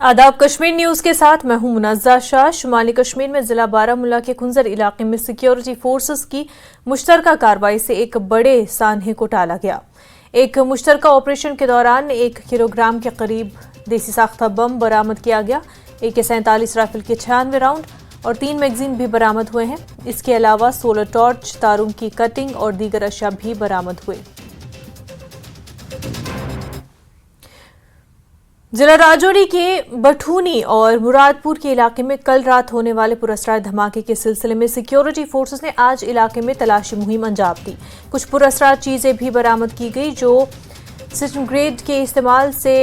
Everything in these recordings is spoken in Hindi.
आदाब, कश्मीर न्यूज के साथ मैं हूं मुनज़्ज़ा शाह। शुमाली कश्मीर में जिला बारामूला के खुंजर इलाके में सिक्योरिटी फोर्सेस की मुश्तरका कार्रवाई से एक बड़े सान्हे को टाला गया। एक मुश्तरका ऑपरेशन के दौरान 1 किलोग्राम के करीब देसी साख्ता बम बरामद किया गया। AK-47 राइफल के 96 राउंड और 3 मैगजीन भी बरामद हुए हैं। इसके अलावा सोलर टॉर्च, तारों की कटिंग और दीगर अशिया भी बरामद हुए। जिला राजौरी के बठूनी और मुरादपुर के इलाके में कल रात होने वाले पुरस्कार धमाके के सिलसिले में सिक्योरिटी फोर्सेस ने आज इलाके में तलाशी मुहिम अंजाम दी। कुछ पुरस्कार चीजें भी बरामद की गई जो सिस्टम ग्रेड के इस्तेमाल से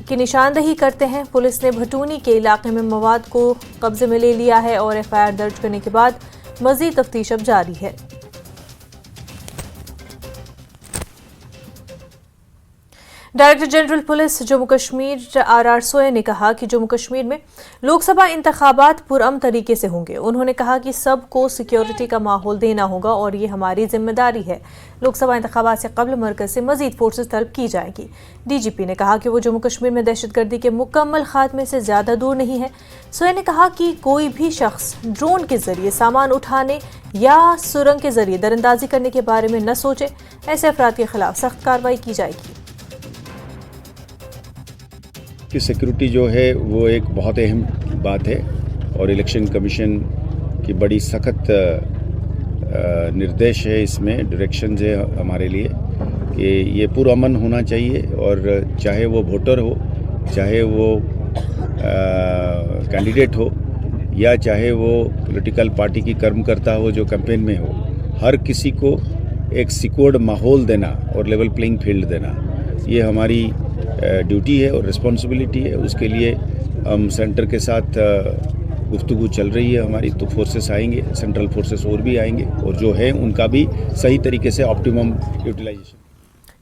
की निशानदही करते हैं। पुलिस ने भटूनी के इलाके में मवाद को कब्जे में ले लिया है और FIR दर्ज करने के बाद मजीद तफ्तीश अब जारी है। Director general police Jammu Kashmir RR सोया ने कहा कि जम्मू कश्मीर में लोकसभा इंतखाबात पुरअमन तरीके से होंगे। उन्होंने कहा कि सबको सिक्योरिटी का माहौल देना होगा और ये हमारी जिम्मेदारी है। लोकसभा इंतखाबात से कबल मरकज से मजीद फोर्सेस तलब की जाएगी। DGP ने कहा कि वो जम्मू कश्मीर में दहशतगर्दी के मुकम्मल खात्मे से ज्यादा दूर नहीं है। सोया ने कहा कि कोई भी शख्स ड्रोन के जरिए सामान उठाने या सुरंग के जरिए दरअंदाजी करने के बारे में न सोचे। ऐसे अफराद के खिलाफ सख्त कार्रवाई की जाएगी। कि सिक्योरिटी जो है वो एक बहुत अहम बात है और इलेक्शन कमीशन की बड़ी सख्त निर्देश है, इसमें डायरेक्शन है हमारे लिए कि ये पुरअमन होना चाहिए और चाहे वो वोटर हो, चाहे वो कैंडिडेट हो या चाहे वो पॉलिटिकल पार्टी की कर्मकर्ता हो जो कैंपेन में हो, हर किसी को एक सिक्योर्ड माहौल देना और लेवल प्लेइंग फील्ड देना ये हमारी ड्यूटी है और रिस्पॉन्सिबिलिटी है। उसके लिए हम सेंटर के साथ गुफ्तगू चल रही है हमारी, तो फोर्सेस आएंगे, सेंट्रल फोर्सेस और भी आएंगे और जो है उनका भी सही तरीके से ऑप्टिमम यूटिलाइजेशन।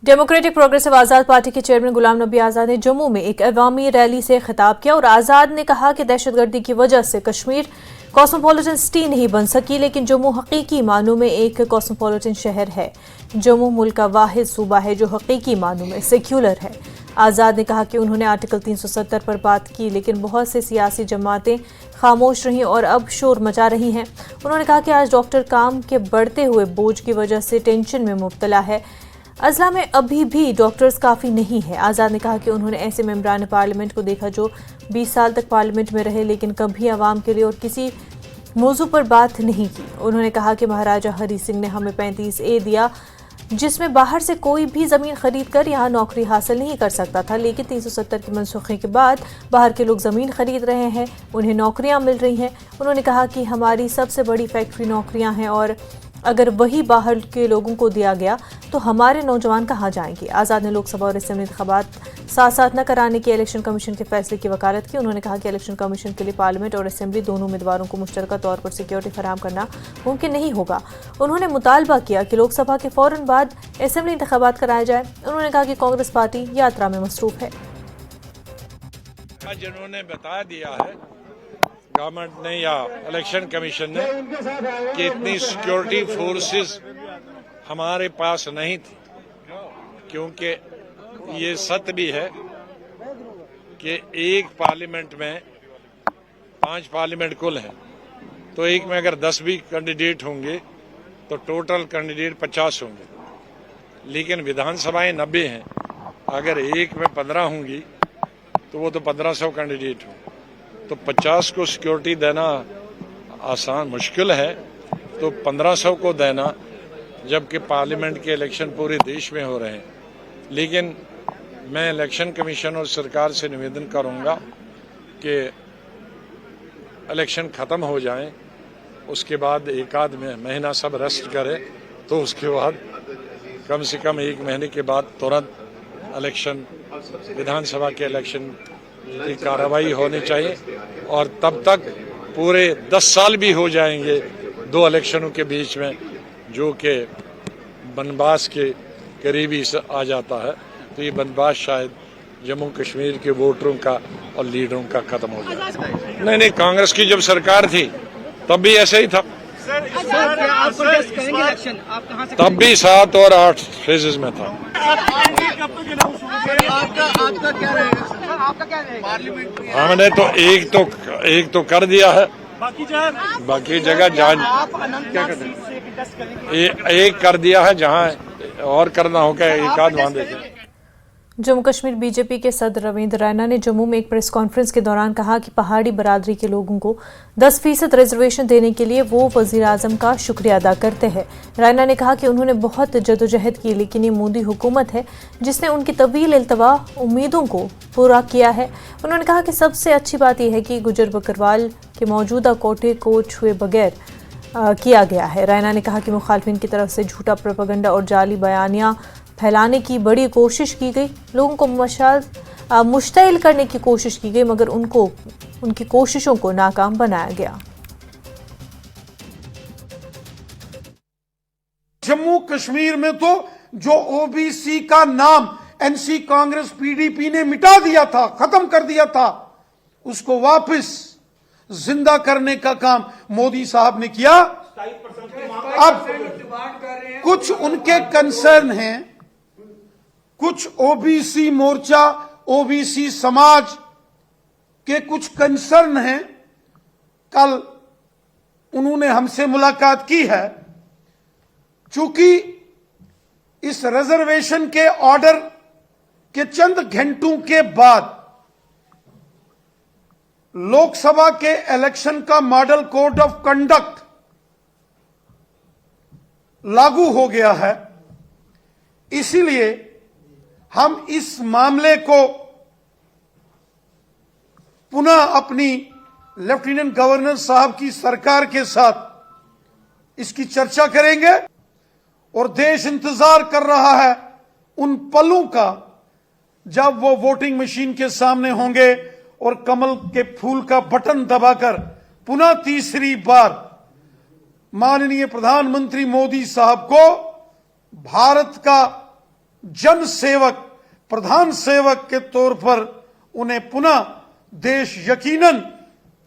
डेमोक्रेटिक प्रोग्रेसिव आज़ाद पार्टी के चेयरमैन गुलाम नबी आज़ाद ने जम्मू में एक अवामी रैली से खिताब किया और आज़ाद ने कहा कि दहशतगर्दी की वजह से कश्मीर कॉस्मोपॉलिटन सिटी नहीं बन सकी, लेकिन जम्मू हकीकी मानों में एक कॉस्मोपॉलिटन शहर है। जम्मू मुल्क का वाहिद सूबा है जो हकीकी मानों में सेक्युलर है। आज़ाद ने कहा कि उन्होंने आर्टिकल 370 पर बात की, लेकिन बहुत से सियासी जमातें खामोश रहीं और अब शोर मचा रही हैं। उन्होंने कहा कि आज डॉक्टर काम के बढ़ते हुए बोझ की वजह से टेंशन में मुब्तला है। अजला में अभी भी डॉक्टर्स काफ़ी नहीं है। आज़ाद ने कहा कि उन्होंने ऐसे मेंबरान पार्लियामेंट को देखा जो 20 साल तक पार्लियामेंट में रहे लेकिन कभी आवाम के लिए और किसी मौजू पर बात नहीं की। उन्होंने कहा कि महाराजा हरी सिंह ने हमें 35A दिया जिसमें बाहर से कोई भी ज़मीन खरीद कर यहाँ नौकरी हासिल नहीं कर सकता था, लेकिन 370 की मनसूखी के बाद बाहर के लोग ज़मीन खरीद रहे हैं, उन्हें नौकरियाँ मिल रही हैं। उन्होंने कहा कि हमारी सबसे बड़ी फैक्ट्री नौकरियाँ हैं और अगर वही बाहर के लोगों को दिया गया तो हमारे नौजवान कहाँ जाएंगे। आज़ाद ने लोकसभा और असेंबली इंतखाबात साथ साथ न कराने के इलेक्शन कमीशन के फैसले की वकालत की। उन्होंने कहा कि इलेक्शन कमीशन के लिए पार्लियामेंट और असेंबली दोनों उम्मीदवारों को मुश्तरका तौर पर सिक्योरिटी फराहम करना मुमकिन नहीं होगा। उन्होंने मुतालबा किया कि लोकसभा के फौरन बाद असेंबली इंतखाबात कराए जाए। उन्होंने कहा कि कांग्रेस पार्टी यात्रा में मसरूफ है। जिन्होंने बता दिया है गवर्नमेंट ने या इलेक्शन कमीशन ने कि इतनी सिक्योरिटी फोर्सेस हमारे पास नहीं थी, क्योंकि ये सत्य भी है कि एक पार्लियामेंट में 5 पार्लियामेंट कुल हैं, तो एक में अगर 10 भी कैंडिडेट होंगे तो टोटल कैंडिडेट 50 होंगे, लेकिन विधानसभाएं 90 हैं। अगर एक में 15 होंगी तो वो तो 1500 कैंडिडेट होंगे, तो 50 को सिक्योरिटी देना आसान मुश्किल है, तो 1500 को देना जबकि पार्लियामेंट के इलेक्शन पूरे देश में हो रहे हैं। लेकिन मैं इलेक्शन कमीशन और सरकार से निवेदन करूंगा कि इलेक्शन ख़त्म हो जाएं, उसके बाद एक आध महीना सब रेस्ट करें, तो उसके बाद कम से कम 1 महीने के बाद तुरंत इलेक्शन, विधानसभा के इलेक्शन की कार्रवाई होनी चाहिए और तब तक पूरे 10 साल भी हो जाएंगे 2 इलेक्शनों के बीच में, जो कि बनबास के करीबी आ जाता है। तो ये बनबास शायद जम्मू कश्मीर के वोटरों का और लीडरों का खत्म हो जाए। नहीं, कांग्रेस की जब सरकार थी तब भी ऐसे ही था, तब भी 7 और 8 फेजेस में था। आपका क्या रहेगा? आपका क्या रहेगा? हमने तो एक तो कर दिया है, बाकी जगह जान आप अनंतनाग सीट से कंटेस्ट करेंगे? एक कर दिया है, जहां और करना होगा एक आध वहां देखें। जम्मू कश्मीर बीजेपी के सदर रविंद्र रैना ने जम्मू में एक प्रेस कॉन्फ्रेंस के दौरान कहा कि पहाड़ी बरादरी के लोगों को 10% रिजर्वेशन देने के लिए वो वजीर आजम का शुक्रिया अदा करते हैं। रैना ने कहा कि उन्होंने बहुत जदोजहद की, लेकिन ये मोदी हुकूमत है जिसने उनकी तवील इल्तवा उम्मीदों को पूरा किया है। उन्होंने कहा कि सबसे अच्छी बात यह है कि गुजर बकरवाल के मौजूदा कोटे को छुए बगैर किया गया है। रैना ने कहा कि मुखालफिन की तरफ से झूठा प्रोपेगेंडा और जाली बयानियां फैलाने की बड़ी कोशिश की गई, लोगों को मुश्तइल करने की कोशिश की गई, मगर उनकी कोशिशों को नाकाम बनाया गया। जम्मू कश्मीर में तो जो ओबीसी का नाम एनसी कांग्रेस पीडीपी ने मिटा दिया था, खत्म कर दिया था, उसको वापस जिंदा करने का काम मोदी साहब ने किया। अब कुछ उनके कंसर्न हैं, कुछ ओबीसी मोर्चा, ओबीसी समाज के कुछ कंसर्न हैं। कल उन्होंने हमसे मुलाकात की है। चूंकि इस रिजर्वेशन के ऑर्डर के चंद घंटों के बाद लोकसभा के इलेक्शन का मॉडल कोड ऑफ कंडक्ट लागू हो गया है, इसीलिए हम इस मामले को पुनः अपनी लेफ्टिनेंट गवर्नर साहब की सरकार के साथ इसकी चर्चा करेंगे और देश इंतजार कर रहा है उन पलों का जब वो वोटिंग मशीन के सामने होंगे और कमल के फूल का बटन दबाकर पुनः तीसरी बार माननीय प्रधानमंत्री मोदी साहब को भारत का जन सेवक, प्रधान सेवक के तौर पर उन्हें पुनः देश यकीनन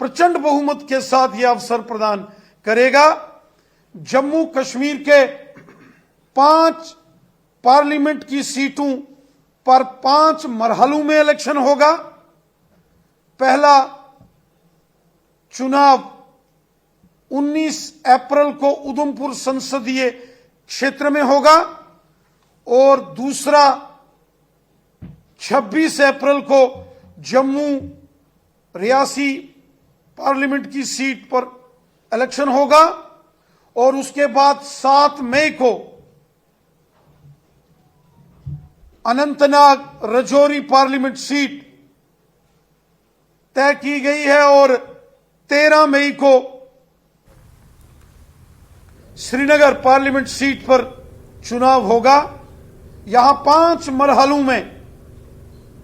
प्रचंड बहुमत के साथ यह अवसर प्रदान करेगा। जम्मू कश्मीर के 5 पार्लियामेंट की सीटों पर 5 मरहलों में इलेक्शन होगा। पहला चुनाव 19 अप्रैल को उधमपुर संसदीय क्षेत्र में होगा और दूसरा 26 अप्रैल को जम्मू रियासी पार्लियामेंट की सीट पर इलेक्शन होगा और उसके बाद 7 मई को अनंतनाग रजौरी पार्लियामेंट सीट तय की गई है और 13 मई को श्रीनगर पार्लियामेंट सीट पर चुनाव होगा। यहां 5 मरहलों में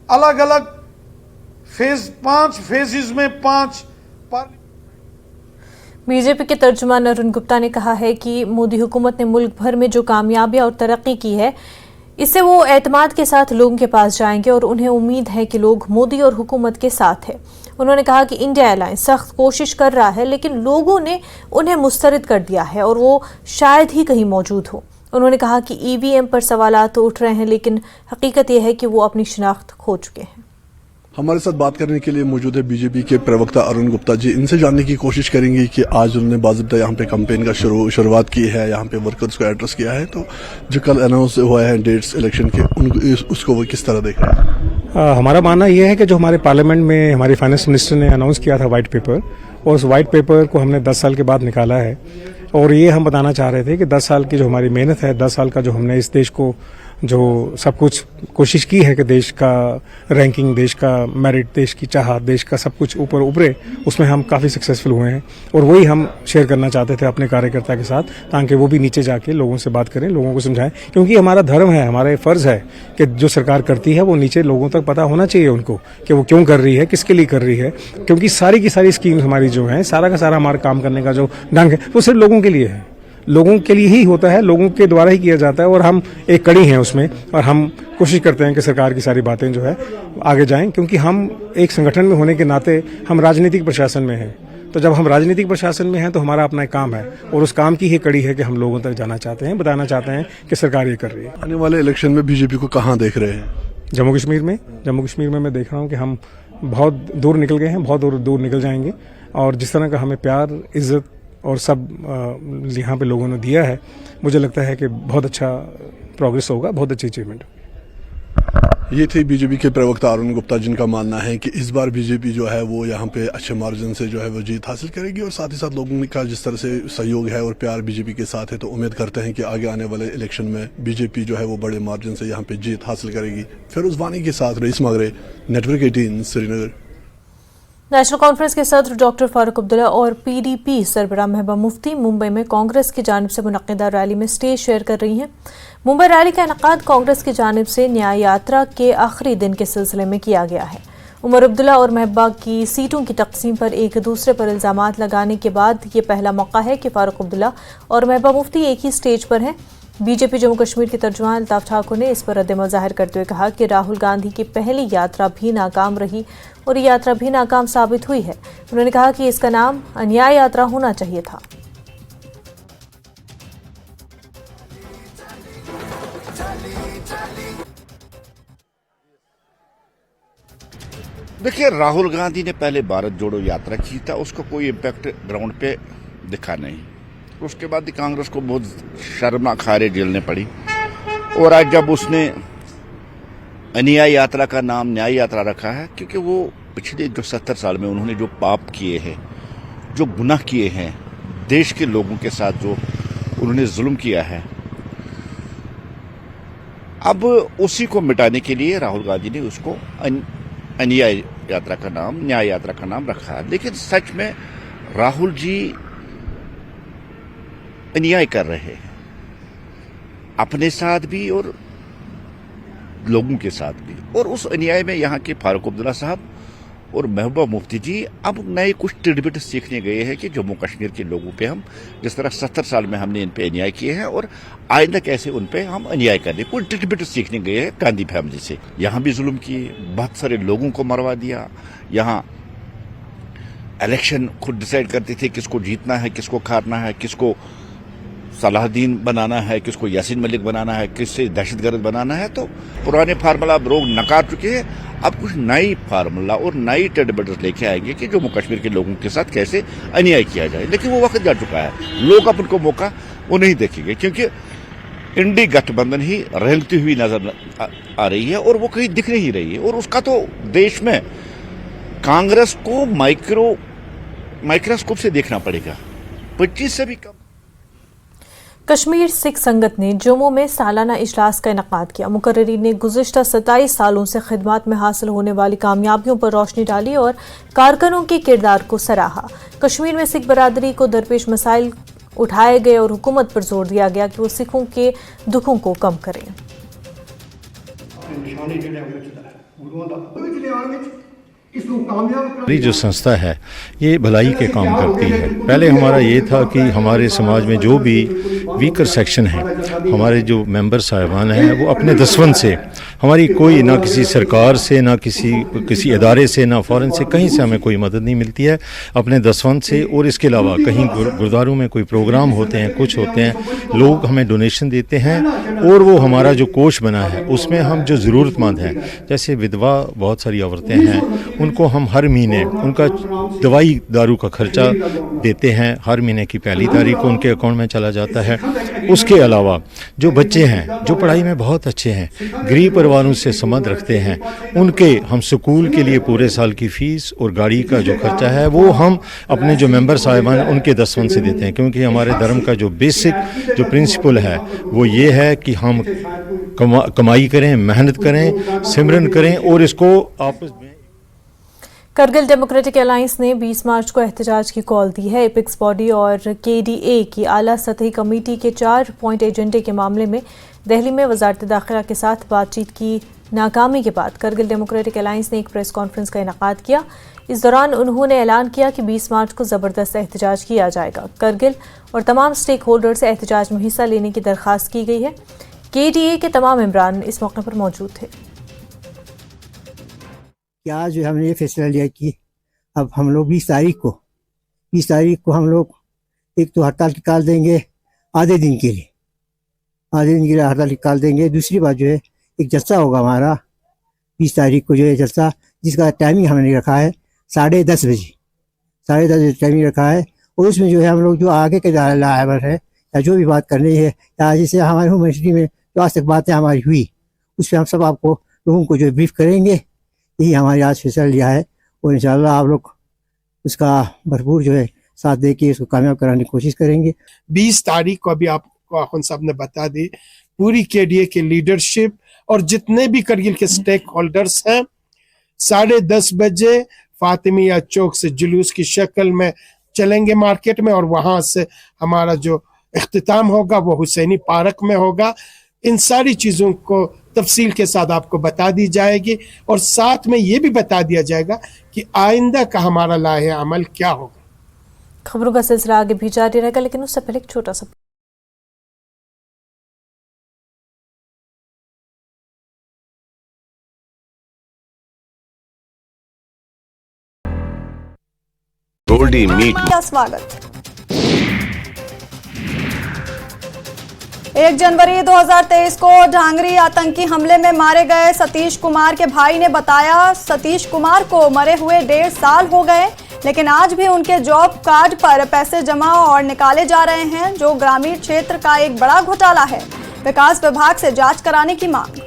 अलग अलग 5 फेजेस में 5 बीजेपी के तर्जुमान अरुण गुप्ता ने कहा है कि मोदी हुकूमत ने मुल्क भर में जो कामयाबियां और तरक्की की है, इससे वो एतमाद के साथ लोगों के पास जाएंगे और उन्हें उम्मीद है कि लोग मोदी और हुकूमत के साथ हैं। उन्होंने कहा कि इंडिया एयरलाइंस सख्त कोशिश कर रहा है, लेकिन लोगों ने उन्हें मुस्तरद कर दिया है और वो शायद ही कहीं मौजूद हो। उन्होंने कहा कि ईवीएम पर सवालात तो उठ रहे हैं, लेकिन हकीकत यह है कि वो अपनी शिनाख्त खो चुके हैं। हमारे साथ बात करने के लिए मौजूद है बीजेपी के प्रवक्ता अरुण गुप्ता जी। इनसे जानने की कोशिश करेंगे कि आज उन्होंने बाज़ाब्ता यहाँ पे कैंपेन का शुरुआत की है, यहाँ पे वर्कर्स को एड्रेस किया है, तो जो कल अनाउंस हुआ है डेट्स इलेक्शन के, उसको वो किस तरह देख रहे हैं? हमारा मानना यह है कि जो हमारे पार्लियामेंट में हमारे फाइनेंस मिनिस्टर ने अनाउंस किया था व्हाइट पेपर, और उस व्हाइट पेपर को हमने 10 साल के बाद निकाला है और ये हम बताना चाह रहे थे कि 10 साल की जो हमारी मेहनत है, 10 साल का जो हमने इस देश को जो सब कुछ कोशिश की है कि देश का रैंकिंग, देश का मेरिट, देश की चाहत, देश का सब कुछ ऊपर उभरे, उसमें हम काफ़ी सक्सेसफुल हुए हैं और वही हम शेयर करना चाहते थे अपने कार्यकर्ता के साथ, ताकि वो भी नीचे जाके लोगों से बात करें, लोगों को समझाएं, क्योंकि हमारा धर्म है, हमारा फ़र्ज़ है कि जो सरकार करती है वो नीचे लोगों तक पता होना चाहिए उनको कि वो क्यों कर रही है, किसके लिए कर रही है, क्योंकि सारी की सारी स्कीम्स हमारी जो हैं, सारा का सारा हमारा काम करने का जो ढंग है वो सिर्फ लोगों के लिए है, लोगों के लिए ही होता है, लोगों के द्वारा ही किया जाता है और हम एक कड़ी हैं उसमें और हम कोशिश करते हैं कि सरकार की सारी बातें जो है आगे जाएं, क्योंकि हम एक संगठन में होने के नाते हम राजनीतिक प्रशासन में हैं। तो जब हम राजनीतिक प्रशासन में हैं तो हमारा अपना एक काम है और उस काम की ही कड़ी है कि हम लोगों तक जाना चाहते हैं, बताना चाहते हैं कि सरकार ये कर रही है। आने वाले इलेक्शन में बीजेपी को कहाँ देख रहे हैं? जम्मू कश्मीर में मैं देख रहा हूँ कि हम बहुत दूर निकल गए हैं, बहुत दूर निकल जाएंगे। और जिस तरह का हमें प्यार, इज्जत और सब यहाँ पे लोगों ने दिया है, मुझे लगता है कि बहुत अच्छा प्रोग्रेस होगा, बहुत अच्छी अचीवमेंट। ये थे बीजेपी के प्रवक्ता अरुण गुप्ता, जिनका मानना है कि इस बार बीजेपी जो है वो यहाँ पे अच्छे मार्जिन से जो है वो जीत हासिल करेगी। और साथ ही साथ लोगों का जिस तरह से सहयोग है और प्यार बीजेपी के साथ है, तो उम्मीद करते हैं कि आगे आने वाले इलेक्शन में बीजेपी जो है वो बड़े मार्जिन से यहाँ पे जीत हासिल करेगी। फिरोज वानी के साथ rice Magrey, network 18 Srinagar. National conference के सदर डॉक्टर फारूक अब्दुल्ला और पीडीपी सरबराह महबूबा मुफ्ती मुंबई में कांग्रेस की जानिब से मुनक्किदा रैली में स्टेज शेयर कर रही हैं। मुंबई रैली का इनेकाद कांग्रेस की जानिब से न्याय यात्रा के आखिरी दिन के सिलसिले में किया गया है। उमर अब्दुल्ला और महबूबा की सीटों की तकसीम पर एक दूसरे पर इल्जामात लगाने के बाद ये पहला मौका है कि फारूक अब्दुल्ला और महबूबा मुफ्ती एक ही स्टेज पर हैं। बीजेपी जम्मू कश्मीर के तर्जुमान अल्ताफ ठाकुर ने इस पर रद्द-ए-अमल जाहिर करते हुए कहा कि राहुल गांधी की पहली यात्रा भी नाकाम रही और ये यात्रा भी नाकाम साबित हुई है। उन्होंने कहा कि इसका नाम अन्याय यात्रा होना चाहिए था। देखिए, राहुल गांधी ने पहले भारत जोड़ो यात्रा की था, उसको कोई इम्पैक्ट ग्राउंड पे दिखा नहीं। उसके बाद कांग्रेस को बहुत शर्मनाक हारें झेलने पड़ी और आज जब उसने अन्याय यात्रा का नाम न्याय यात्रा रखा है, क्योंकि वो पिछले जो 70 साल में उन्होंने जो पाप किए हैं, जो गुनाह किए हैं, देश के लोगों के साथ जो उन्होंने जुल्म किया है, अब उसी को मिटाने के लिए राहुल गांधी ने उसको अन्याय यात्रा का नाम, न्याय यात्रा का नाम रखा है। लेकिन सच में राहुल जी अन्याय कर रहे हैं, अपने साथ भी और लोगों के साथ भी। और उस अन्याय में यहाँ के फारूक अब्दुल्ला साहब और महबूबा मुफ्ती जी अब नए कुछ टिडबिट सीखने गए हैं कि जम्मू कश्मीर के लोगों पे हम जिस तरह 70 साल में हमने इन पे अन्याय किए हैं और आइंदा कैसे उन पे हम अन्याय कर दें, कुछ टिडबिट सीखने गए हैं गांधी फैमिली से। यहाँ भी जुल्म किए, बहुत सारे लोगों को मरवा दिया। यहाँ इलेक्शन खुद डिसाइड करते थे किसको जीतना है, किसको हारना है, किसको सलाहुद्दीन बनाना है, किसको यासीन मलिक बनाना है, किससे दहशतगर्द बनाना है। तो पुराने फार्मूला अब लोग नकार चुके हैं। अब कुछ नई फार्मूला और नई टेडबिट्स लेके आएंगे कि जम्मू कश्मीर के लोगों के साथ कैसे अन्याय किया जाए। लेकिन वो वक्त जा चुका है, लोग अब उनको मौका वो नहीं देखेंगे, क्योंकि इंडी गठबंधन ही रेंगती हुई नजर आ रही है और वो कहीं दिख नहीं रही है। और उसका तो देश में कांग्रेस को माइक्रोस्कोप से देखना पड़ेगा, 25 से भी कम। कश्मीर सिख संगत ने जम्मू में सालाना इजलास का इनेकाद किया। मुकर्रिरीन ने गुज़िश्ता 27 सालों से खिदमत में हासिल होने वाली कामयाबियों पर रोशनी डाली और कारकुनों के किरदार को सराहा। कश्मीर में सिख बरादरी को दरपेश मसाइल उठाए गए और हुकूमत पर जोर दिया गया कि वो सिखों के दुखों को कम करें। हमारी जो संस्था है ये भलाई के काम करती है। पहले हमारा ये था कि हमारे समाज में जो भी वीकर सेक्शन है, हमारे जो मेंबर साहिबान हैं, वो अपने दसवंत से, हमारी कोई ना किसी सरकार से, ना किसी इदारे से, ना फॉरेन से, कहीं से हमें कोई मदद नहीं मिलती है, अपने दसवंत से। और इसके अलावा कहीं गुरुद्वारों में कोई प्रोग्राम होते हैं, कुछ होते हैं, लोग हमें डोनेशन देते हैं और वो हमारा जो कोष बना है उसमें हम जो ज़रूरतमंद हैं, जैसे विधवा बहुत सारी औरतें हैं, उनको हम हर महीने उनका दवाई दारू का खर्चा देते हैं। हर महीने की पहली तारीख को उनके अकाउंट में चला जाता है। उसके अलावा जो बच्चे हैं जो पढ़ाई में बहुत अच्छे हैं, गरीब परिवारों से संबंध रखते हैं, उनके हम स्कूल के लिए पूरे साल की फ़ीस और गाड़ी का जो खर्चा है वो हम अपने जो मेंबर साहिबान उनके दसवंत से देते हैं। क्योंकि हमारे धर्म का जो बेसिक जो प्रिंसिपल है वो ये है कि हम कमाई करें, मेहनत करें, सिमरन करें और इसको आपस में। करगिल डेमोक्रेटिक अलायंस ने 20 मार्च को एहतजाज की कॉल दी है। एपिक्स बॉडी और केडीए की आला सतही कमेटी के 4 पॉइंट एजेंडे के मामले में दिल्ली में वजारत दाखिला के साथ बातचीत की नाकामी के बाद करगिल डेमोक्रेटिक अलायंस ने एक प्रेस कॉन्फ्रेंस का इनेकाद किया। इस दौरान उन्होंने ऐलान किया कि 20 मार्च को ज़बरदस्त एहतजाज किया जाएगा। करगिल और तमाम स्टेक होल्डर से एहतजाज में हिस्सा लेने की दरख्वास्त की गई है। केडीए के तमाम मेंबरान इस मौके पर मौजूद थे। क्या जो हमने ये फैसला लिया कि अब हम लोग 20 तारीख को हम लोग एक तो हड़ताल निकाल देंगे, आधे दिन के लिए हड़ताल निकाल देंगे। दूसरी बात जो है एक जलसा होगा हमारा 20 तारीख को जो है जलसा, जिसका टाइमिंग हमने रखा है 10:30 बजे, 10:30 बजे टाइमिंग रखा है। और उसमें जो है हम लोग जो आगे के लाइवर है या जो भी बात करनी है या जैसे हमारे होम मिनिस्ट्री में जो आज तक बातें हमारी हुई उस पर हम सब आपको लोगों को जो ब्रीफ करेंगे। यही हमारे आज फैसला लिया है और इंशाल्लाह आप लोग उसका भरपूर जो है साथ दे के इसको कामयाब कराने की कोशिश करेंगे। 20 तारीख को अभी आपको आखुंद साहब ने बता दी, पूरी केडीए की लीडरशिप और जितने भी करगिल के स्टेक होल्डर्स हैं 10:30 बजे फातिमिया चौक से जुलूस की शक्ल में चलेंगे मार्केट में और वहां से हमारा जो इख्तिताम होगा वो हुसैनी पार्क में होगा। इन सारी चीजों को तफसील के साथ आपको बता दी जाएगी और साथ में ये भी बता दिया जाएगा कि आइंदा का हमारा लाहे अमल क्या होगा। खबरों का सिलसिला आगे भी जारी रहेगा, लेकिन उससे पहले एक छोटा सा गोल्डी मीट का स्वागत। 1 जनवरी 2023 को ढांगरी आतंकी हमले में मारे गए सतीश कुमार के भाई ने बताया, सतीश कुमार को मरे हुए 1.5 साल हो गए, लेकिन आज भी उनके जॉब कार्ड पर पैसे जमा और निकाले जा रहे हैं, जो ग्रामीण क्षेत्र का एक बड़ा घोटाला है। विकास विभाग से जांच कराने की मांग।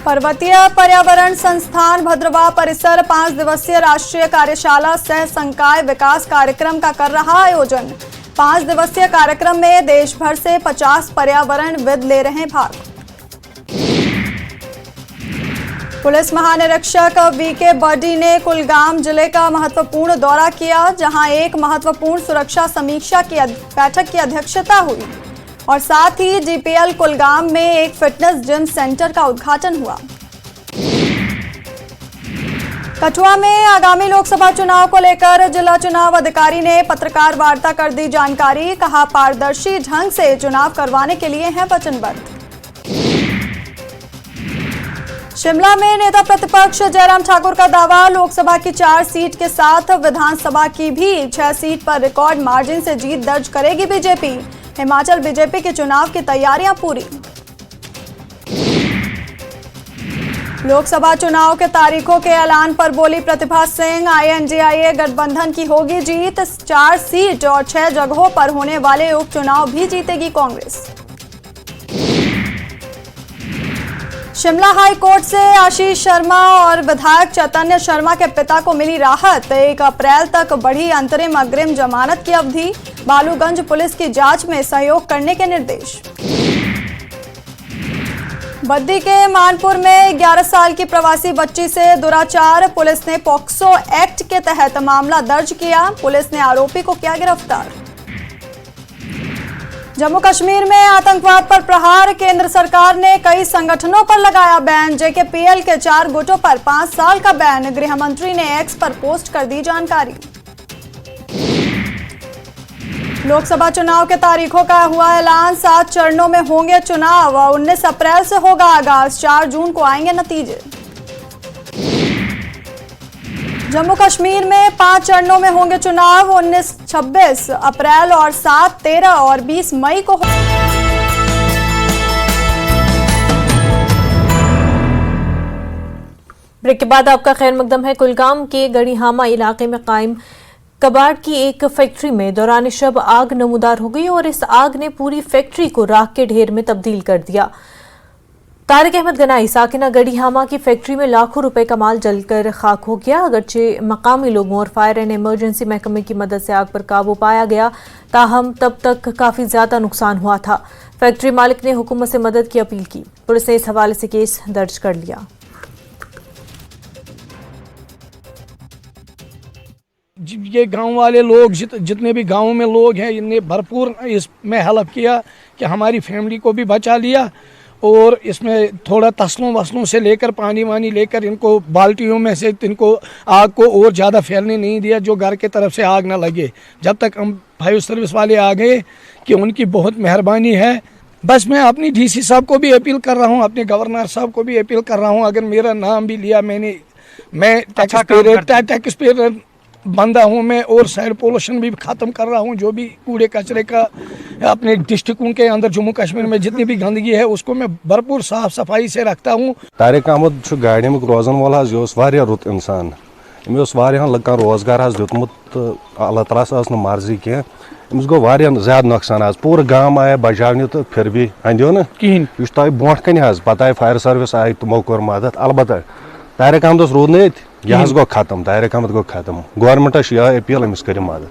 पर्वतीय पर्यावरण संस्थान भद्रवाह परिसर 5 दिवसीय राष्ट्रीय कार्यशाला सह संकाय विकास कार्यक्रम का कर रहा आयोजन। 5 दिवसीय कार्यक्रम में देश भर से 50 पर्यावरणविद ले रहे हैं भाग। पुलिस महानिरीक्षक वीके बर्डी ने कुलगाम जिले का महत्वपूर्ण दौरा किया, जहां एक महत्वपूर्ण सुरक्षा समीक्षा की बैठक की अध्यक्षता हुई और साथ ही जीपीएल कुलगाम में एक फिटनेस जिम सेंटर का उद्घाटन हुआ। कठुआ में आगामी लोकसभा चुनाव को लेकर जिला चुनाव अधिकारी ने पत्रकार वार्ता कर दी जानकारी, कहा पारदर्शी ढंग से चुनाव करवाने के लिए हैं वचनबद्ध। शिमला में नेता प्रतिपक्ष जयराम ठाकुर का दावा, लोकसभा की 4 सीट के साथ विधानसभा की भी 6 सीट पर रिकॉर्ड मार्जिन से जीत दर्ज करेगी बीजेपी। हिमाचल बीजेपी के चुनाव की तैयारियां पूरी। लोकसभा चुनाव के तारीखों के ऐलान पर बोली प्रतिभा सिंह, INDIA गठबंधन की होगी जीत, 4 सीट और 6 जगहों पर होने वाले उपचुनाव भी जीतेगी कांग्रेस। शिमला हाई कोर्ट से आशीष शर्मा और विधायक चैतन्य शर्मा के पिता को मिली राहत, 1 अप्रैल तक बढ़ी अंतरिम अग्रिम जमानत की अवधि, बालूगंज पुलिस की जांच में सहयोग करने के निर्देश। बद्दी के मानपुर में 11 साल की प्रवासी बच्ची से दुराचार, पुलिस ने पॉक्सो एक्ट के तहत मामला दर्ज किया, पुलिस ने आरोपी को किया गिरफ्तार। जम्मू कश्मीर में आतंकवाद पर प्रहार, केंद्र सरकार ने कई संगठनों पर लगाया बैन, JKPL के 4 गुटों पर 5 साल का बैन, गृह मंत्री ने एक्स पर पोस्ट कर दी जानकारी। लोकसभा चुनाव के तारीखों का हुआ ऐलान, 7 चरणों में होंगे चुनाव, 19 अप्रैल से होगा आगाज, 4 जून को आएंगे नतीजे। जम्मू कश्मीर में 5 चरणों में होंगे चुनाव, 19, 26 अप्रैल और 7, 13 और 20 मई को। ब्रेक के बाद आपका खैर मकदम है। कुलगाम के गढ़ीहामा इलाके में कायम कबाड़ की एक फैक्ट्री में दौरान शब आग नमूदार हो गई और इस आग ने पूरी फैक्ट्री को राख के ढेर में तब्दील कर दिया। तारिक अहमद गनाई साकिना गढ़ीहामा की फैक्ट्री में लाखों रुपए का माल जलकर खाक हो गया। अगरचे मकामी लोगों और फायर एंड इमरजेंसी महकमे की मदद से आग पर काबू पाया गया, ताहम तब तक काफी ज्यादा नुकसान हुआ था। फैक्ट्री मालिक ने हुकूमत से मदद की अपील की। पुलिस ने इस हवाले से केस दर्ज कर लिया। ये गांव वाले लोग जितने भी गांव में लोग हैं, इनने भरपूर इसमें हेल्प किया कि हमारी फैमिली को भी बचा लिया और इसमें थोड़ा तसलों वसलों से लेकर पानी वानी लेकर इनको बाल्टियों में से इनको आग को और ज़्यादा फैलने नहीं दिया, जो घर के तरफ से आग ना लगे। जब तक हम फायर सर्विस वाले आ गए कि उनकी बहुत मेहरबानी है। बस मैं अपनी DC साहब को भी अपील कर रहा हूँ, अपने गवर्नर साहब को भी अपील कर रहा हूँ, अगर मेरा नाम भी लिया मैं टैक्स पेयर बंदा हूँ मैं, और साइड पोल्यूशन भी ख़त्म कर रहा हूँ। जो भी कूड़े कचरे का अपने डिस्ट्रिक्टों के अंदर जम्मू कश्मीर में जितनी भी गंदगी है उसको मैं भरपूर साफ सफाई से रखता हूँ। तारिक अहमद गाड़ी में रोजान वाल यह रुत इंसान, अमिस लुकन रोजगार दितमुत, अल्लाह ताला स मर्जी कह, अमिस गो ज्यादा नुकसान। आज पूरा गांव आया बचाने तो फिर भी अंदो ना कहें, यह तह ब्रोह कन पत आई फायर सर्विस आई, तमो कोर मदद। अलबत्त तारिक अहमद रूद न यह गो खत्म, तारिक अहमद गो खत्म। गवर्नमेंटस यह अपील अमिस कर मदद।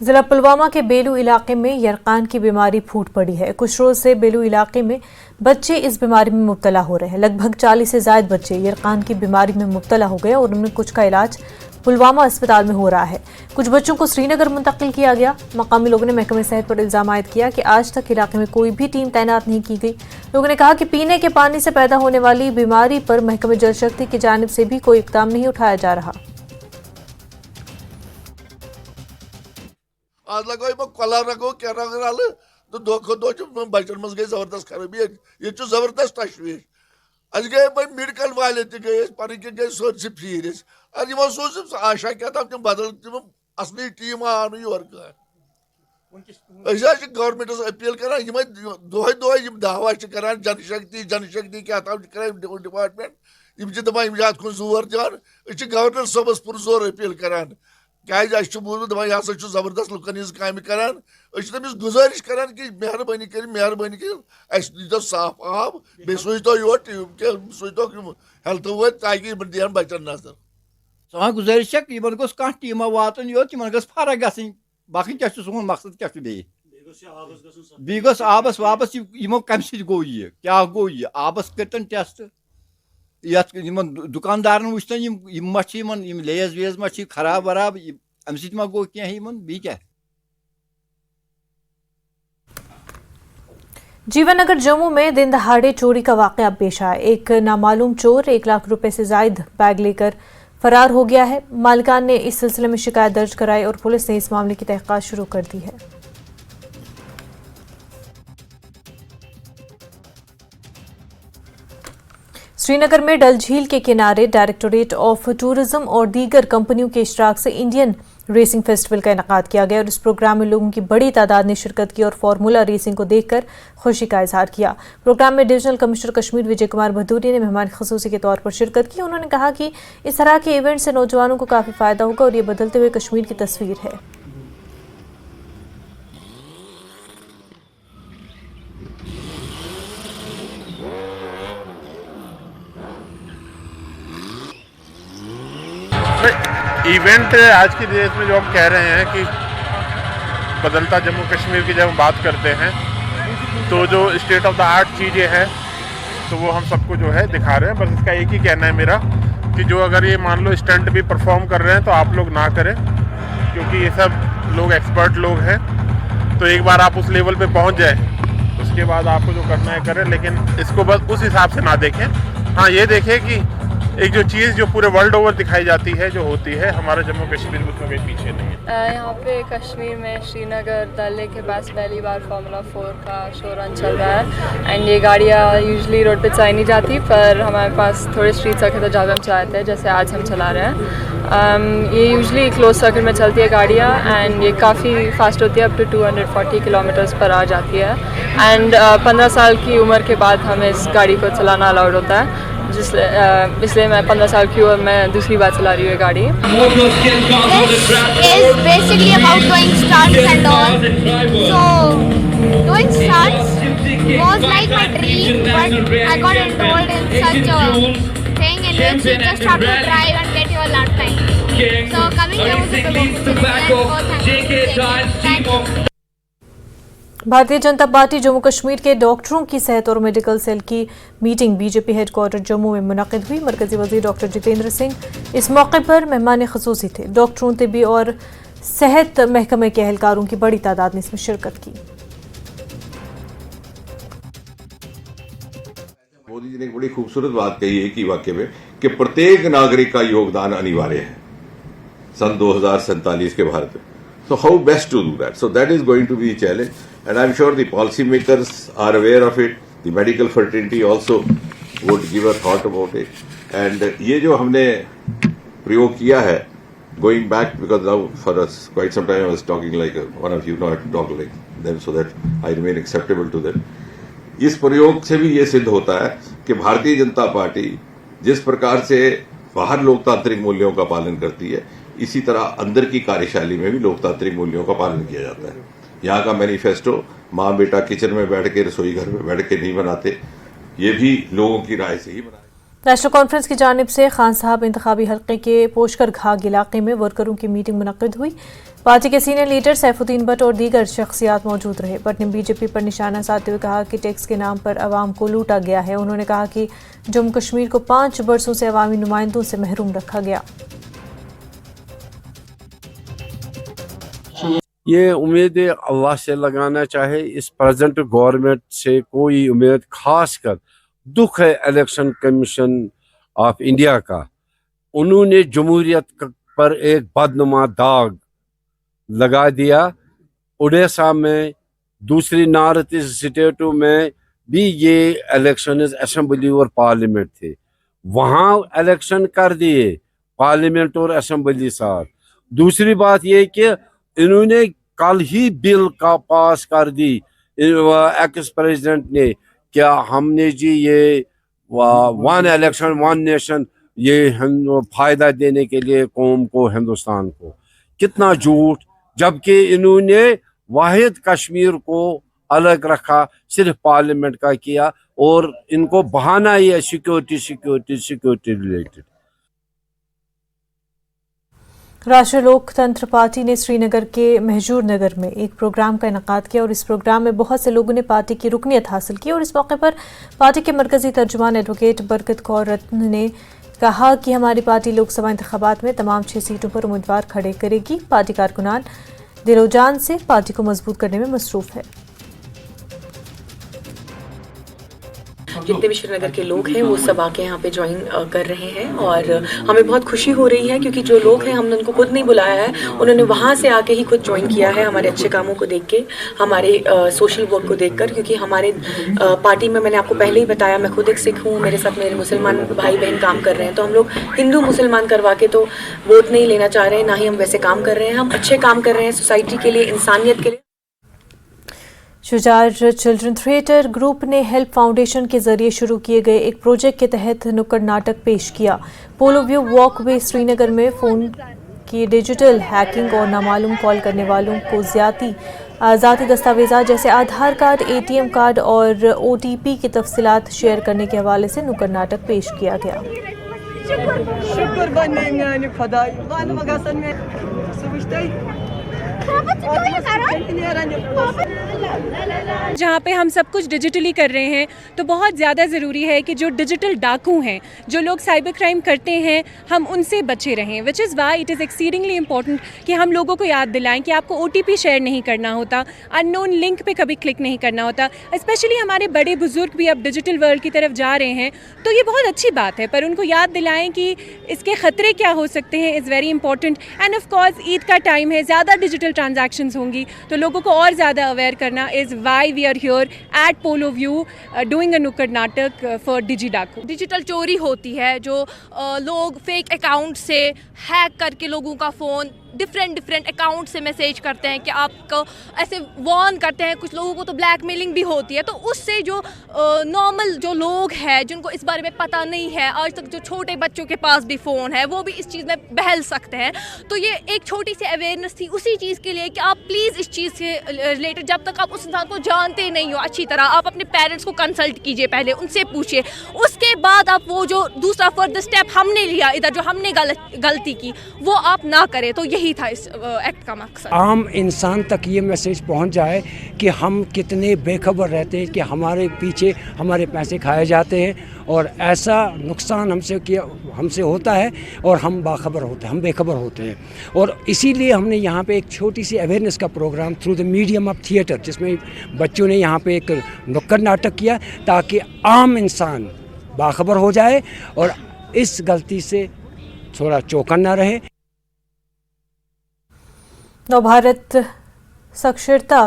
जिला पुलवामा के बेलू इलाके में यरकान की बीमारी फूट पड़ी है। कुछ रोज से बेलू इलाके में बच्चे इस बीमारी में मुब्तला हो रहे हैं। लगभग 40 से ज्यादा बच्चे यरकान की बीमारी में मुब्तला हो गए और उनमें कुछ का इलाज पुलवामा अस्पताल में हो रहा है। कुछ बच्चों को श्रीनगर मुंतकिल किया गया। मकामी लोगों ने महकमे सेहत पर इल्जाम आयद किया कि आज तक इलाके में कोई भी टीम तैनात नहीं की गई। लोगों ने कहा कि पीने के पानी से पैदा होने वाली बीमारी पर महकमे जल शक्ति की जानिब से भी कोई इकदाम नहीं उठाया जा रहा। आज लगो कलर रखो क्या रल तो दो बचन मज गई जबरदस्त खराबी, ये जबरदस्त तशवीश। अस गए मेडिकल वाले गए पे गए सोच फीर अ सोच आशा क्या था तम बदल तम असली टीम आव योर गवर्नमेंटस अपील कर दोहे दोहे दावा कर जनशक्ति क्या था डिपार्टमेंट दपान अत कुन जोर दिवान। गवर्नर सबस पुरजोर अपील करान क्या बूझ दपान यह जबरदस्त लुकन हज काम करान। तमिस गुजारिश करान कि मेहरबानी कर साफ आब बे सोचतो योर टीम सोचतो हेल्थ वो ताकि दिन बचन नजर। सो गुजारिश इन गोस कह टीमा वातन योर तिम गस फर्क गई। बाकी क्या सोन मकसद क्या बे गस आबस वापस यमो कम सो गो यह क्या गो यह आबस करतन टेस्ट ये दुकानदार वुचन लेज वेज मा खराब वराब अम सा गो क्या बी क्या। जीवनगर जम्मू में दिन दहाड़े चोरी का वाकया पेश आया। एक नामालूम चोर 1 लाख रुपए से जायद बैग लेकर फरार हो गया है। मालिकान ने इस सिलसिले में शिकायत दर्ज कराई और पुलिस ने इस मामले की तहकीकात शुरू कर दी है। श्रीनगर में डल झील के किनारे डायरेक्टोरेट ऑफ टूरिज्म और दीगर कंपनियों के इश्तराक से इंडियन रेसिंग फेस्टिवल का इनेकाद किया गया और इस प्रोग्राम में लोगों की बड़ी तादाद ने शिरकत की और फार्मूला रेसिंग को देखकर खुशी का इजहार किया। प्रोग्राम में डिवीजनल कमिश्नर कश्मीर विजय कुमार भदौरिया ने मेहमान खसूसी के तौर पर शिरकत की। उन्होंने कहा कि इस तरह के इवेंट से नौजवानों को काफी फायदा होगा और ये बदलते हुए कश्मीर की तस्वीर है। इवेंट आज की डेट में जो हम कह रहे हैं कि बदलता जम्मू कश्मीर की जब हम बात करते हैं तो जो स्टेट ऑफ द आर्ट चीज़ें हैं तो वो हम सबको जो है दिखा रहे हैं। बस इसका एक ही कहना है मेरा कि जो अगर ये मान लो स्टंट भी परफॉर्म कर रहे हैं तो आप लोग ना करें, क्योंकि ये सब लोग एक्सपर्ट लोग हैं। तो एक बार आप उस लेवल पे पहुंच जाए उसके बाद आपको जो करना है करें, लेकिन इसको बस उस हिसाब से ना देखें। हाँ, ये देखें कि एक जो चीज़ जो पूरे वर्ल्ड ओवर दिखाई जाती है जो होती है, हमारा जम्मू कश्मीर में उसमें पीछे नहीं है। यहाँ पे कश्मीर में श्रीनगर दल लेक के पास पहली बार फार्मूला 4 का शो रन चल रहा है एंड ये गाड़ियाँ यूजुअली रोड पे चलाई नहीं जाती, पर हमारे पास थोड़े स्ट्रीट सर्किट तो ज़्यादा हम चलाते हैं, जैसे आज हम चला रहे हैं। ये यूजुअली क्लोज सर्किट में चलती है गाड़ियाँ एंड ये काफ़ी फास्ट होती है, अप टू 240 किलोमीटर्स पर आ जाती है एंड 15 साल की उम्र के बाद हमें इस गाड़ी को चलाना अलाउड होता है, इसलिए मैं 15 साल की और मैं दूसरी बार चला रही हूँ गाड़ी। Is basically about doing stunts and all. So doing stunts was like my dream, but I got enrolled in such a thing in which you just have to drive and get your lap time. So coming here was a big opportunity. Bharatiya Janata party Jammu Kashmir के डॉक्टरों की सेहत और मेडिकल सेल की मीटिंग बीजेपी हेडक्वार्टर जम्मू में मुनक़िद हुई। मरकजी वज़ीर डॉक्टर जितेंद्र सिंह इस मौके पर मेहमान खसूसी थे। डॉक्टरों, तिबी और सेहत महकमे के एहलकारों की बड़ी तादाद ने इसमें शिरकत की। मोदी जी ने एक बड़ी खूबसूरत बात कही है कि वाक्य में कि प्रत्येक नागरिक का योगदान अनिवार्य है सन 2047 के भारत में। So how best to do that? So that is going to be a challenge, and I'm sure the policymakers are aware of it. The medical fraternity also would give a thought about it. And ये जो हमने प्रयोग किया है, going back, because now for us quite some time I was talking like one of you, not talk like them so that I remain acceptable to them. इस प्रयोग से भी ये सिद्ध होता है कि भारतीय जनता पार्टी जिस प्रकार से बाहर लोकतांत्रिक मूल्यों का पालन करती है, इसी तरह अंदर की कार्यशैली में भी लोकतांत्रिक मूल्यों का पालन किया जाता है। यहाँ का मैनिफेस्टो माँ बेटा किचन में बैठ के, रसोई घर में बैठ के नहीं बनाते, ये भी लोगों की राय से ही बना। नेशनल कॉन्फ्रेंस की जानिब से खान साहब इंतखाबी हल्के के पोशकर घाग इलाके में वर्करों की मीटिंग मुनक्किद हुई। पार्टी के सीनियर लीडर सैफुद्दीन भट्ट और दीगर शख्सियात मौजूद रहे। भट्ट ने बीजेपी पर निशाना साधते हुए कहा कि टैक्स के नाम पर अवाम को लूटा गया है। उन्होंने कहा कि जम्मू कश्मीर को 5 बरसों से अवामी नुमाइंदों से महरूम रखा गया। ये उम्मीद अल्लाह से लगाना चाहे, इस प्रेजेंट गवर्नमेंट से कोई उम्मीद, खास कर दुख है इलेक्शन कमीशन ऑफ इंडिया का। उन्होंने जमहूरियत पर एक बदनुमा दाग लगा दिया। उड़ीसा में, दूसरी नॉर्थ ईस्ट स्टेटों में भी ये इलेक्शन असेंबली और पार्लियामेंट थे, वहाँ इलेक्शन कर दिए पार्लियामेंट और असेंबली साथ। दूसरी बात ये कि इन्होंने कल ही बिल का पास कर दी एक्स प्रेसिडेंट ने, क्या हमने जी ये वन इलेक्शन वन नेशन, ये फायदा देने के लिए कौम को, हिंदुस्तान को। कितना झूठ, जबकि इन्होंने वाहिद कश्मीर को अलग रखा, सिर्फ पार्लियामेंट का किया, और इनको बहाना ही है सिक्योरिटी रिलेटेड। राष्ट्रीय लोकतंत्र पार्टी ने श्रीनगर के महजूर नगर में एक प्रोग्राम का इनेकाद किया और इस प्रोग्राम में बहुत से लोगों ने पार्टी की रुकनियत हासिल की। और इस मौके पर पार्टी के मरकजी तर्जुमान एडवोकेट बरकत कौर रत्न ने कहा कि हमारी पार्टी लोकसभा इंतखाबात में तमाम 6 सीटों पर उम्मीदवार खड़े करेगी। पार्टी कारकुनान दिलोजान से पार्टी को मजबूत करने में मसरूफ है। जितने भी श्रीनगर के लोग हैं वो सब आके यहाँ पे ज्वाइन कर रहे हैं और हमें बहुत खुशी हो रही है, क्योंकि जो लोग हैं हमने उनको खुद नहीं बुलाया है, उन्होंने वहाँ से आके ही खुद ज्वाइन किया है, हमारे अच्छे कामों को देख के, हमारे सोशल वर्क को देखकर। क्योंकि हमारे पार्टी में, मैंने आपको पहले ही बताया, मैं खुद एक सिख हूँ, मेरे साथ मेरे मुसलमान भाई बहन काम कर रहे हैं, तो हम लोग हिंदू मुसलमान करवा के तो वोट नहीं लेना चाह रहे हैं, ना ही हम वैसे काम कर रहे हैं। हम अच्छे काम कर रहे हैं सोसाइटी के लिए, इंसानियत के लिए। शुजार चिल्ड्रन थिएटर ग्रुप ने हेल्प फाउंडेशन के जरिए शुरू किए गए एक प्रोजेक्ट के तहत नुक्कड़ नाटक पेश किया। पोलो व्यू वॉकवे श्रीनगर में फ़ोन की डिजिटल हैकिंग और नामालूम कॉल करने वालों को ज़ाती दस्तावेज़ात जैसे आधार कार्ड, ATM कार्ड और OTP की तफसीलात शेयर करने के हवाले से नुक्कड़ नाटक पेश किया गया। जहाँ पे हम सब कुछ डिजिटली कर रहे हैं, तो बहुत ज़्यादा ज़रूरी है कि जो डिजिटल डाकू हैं, जो लोग साइबर क्राइम करते हैं, हम उनसे बचे रहें। Which is why it is exceedingly important कि हम लोगों को याद दिलाएं कि आपको OTP शेयर नहीं करना होता, अननोन लिंक पे कभी क्लिक नहीं करना होता। स्पेशली हमारे बड़े बुजुर्ग भी अब डिजिटल वर्ल्ड की तरफ जा रहे हैं, तो ये बहुत अच्छी बात है, पर उनको याद दिलाएं कि इसके ख़तरे क्या हो सकते हैं, is very important. End of course Eid का टाइम है, ज़्यादा डिजिटल ट्रांजैक्शंस होंगी, तो लोगों को और ज़्यादा अवेयर करना is why we are here at Polo View doing a नुक्कड़ नाटक फॉर डिजी डाकू। डिजिटल चोरी होती है, जो लोग फेक अकाउंट से हैक करके लोगों का फ़ोन डिफरेंट अकाउंट से मैसेज करते हैं कि आपको ऐसे वार्न करते हैं। कुछ लोगों को तो ब्लैकमेलिंग भी होती है, तो उससे जो नॉर्मल जो लोग हैं जिनको इस बारे में पता नहीं है, आज तक जो छोटे बच्चों के पास भी फ़ोन है, वो भी इस चीज़ में बहल सकते हैं। तो ये एक छोटी सी अवेयरनेस थी उसी चीज़ के लिए कि आप प्लीज़ इस चीज़ से रिलेटेड, जब तक आप उस इंसान को जानते नहीं हो अच्छी तरह, आप अपने पेरेंट्स को कंसल्ट कीजिए, पहले उनसे पूछिए, उसके बाद आप वो जो दूसरा फर्दर स्टेप हमने लिया इधर, जो हमने गलती की, वो आप ना करें। तो यही था इस एक्ट का मकसद। आम इंसान तक ये मैसेज पहुंच जाए कि हम कितने बेखबर रहते हैं कि हमारे पीछे हमारे पैसे खाए जाते हैं और ऐसा नुकसान हमसे होता है और हम बाखबर होते हैं, हम बेखबर होते हैं। और इसीलिए हमने यहाँ पे एक छोटी सी अवेयरनेस का program through the medium of theatre, जिसमें बच्चों ने यहाँ पे एक नुक्कड़ नाटक किया ताकि आम इंसान बाखबर हो जाए और इस गलती से थोड़ा चौकन्ना रहे। नवभारत साक्षरता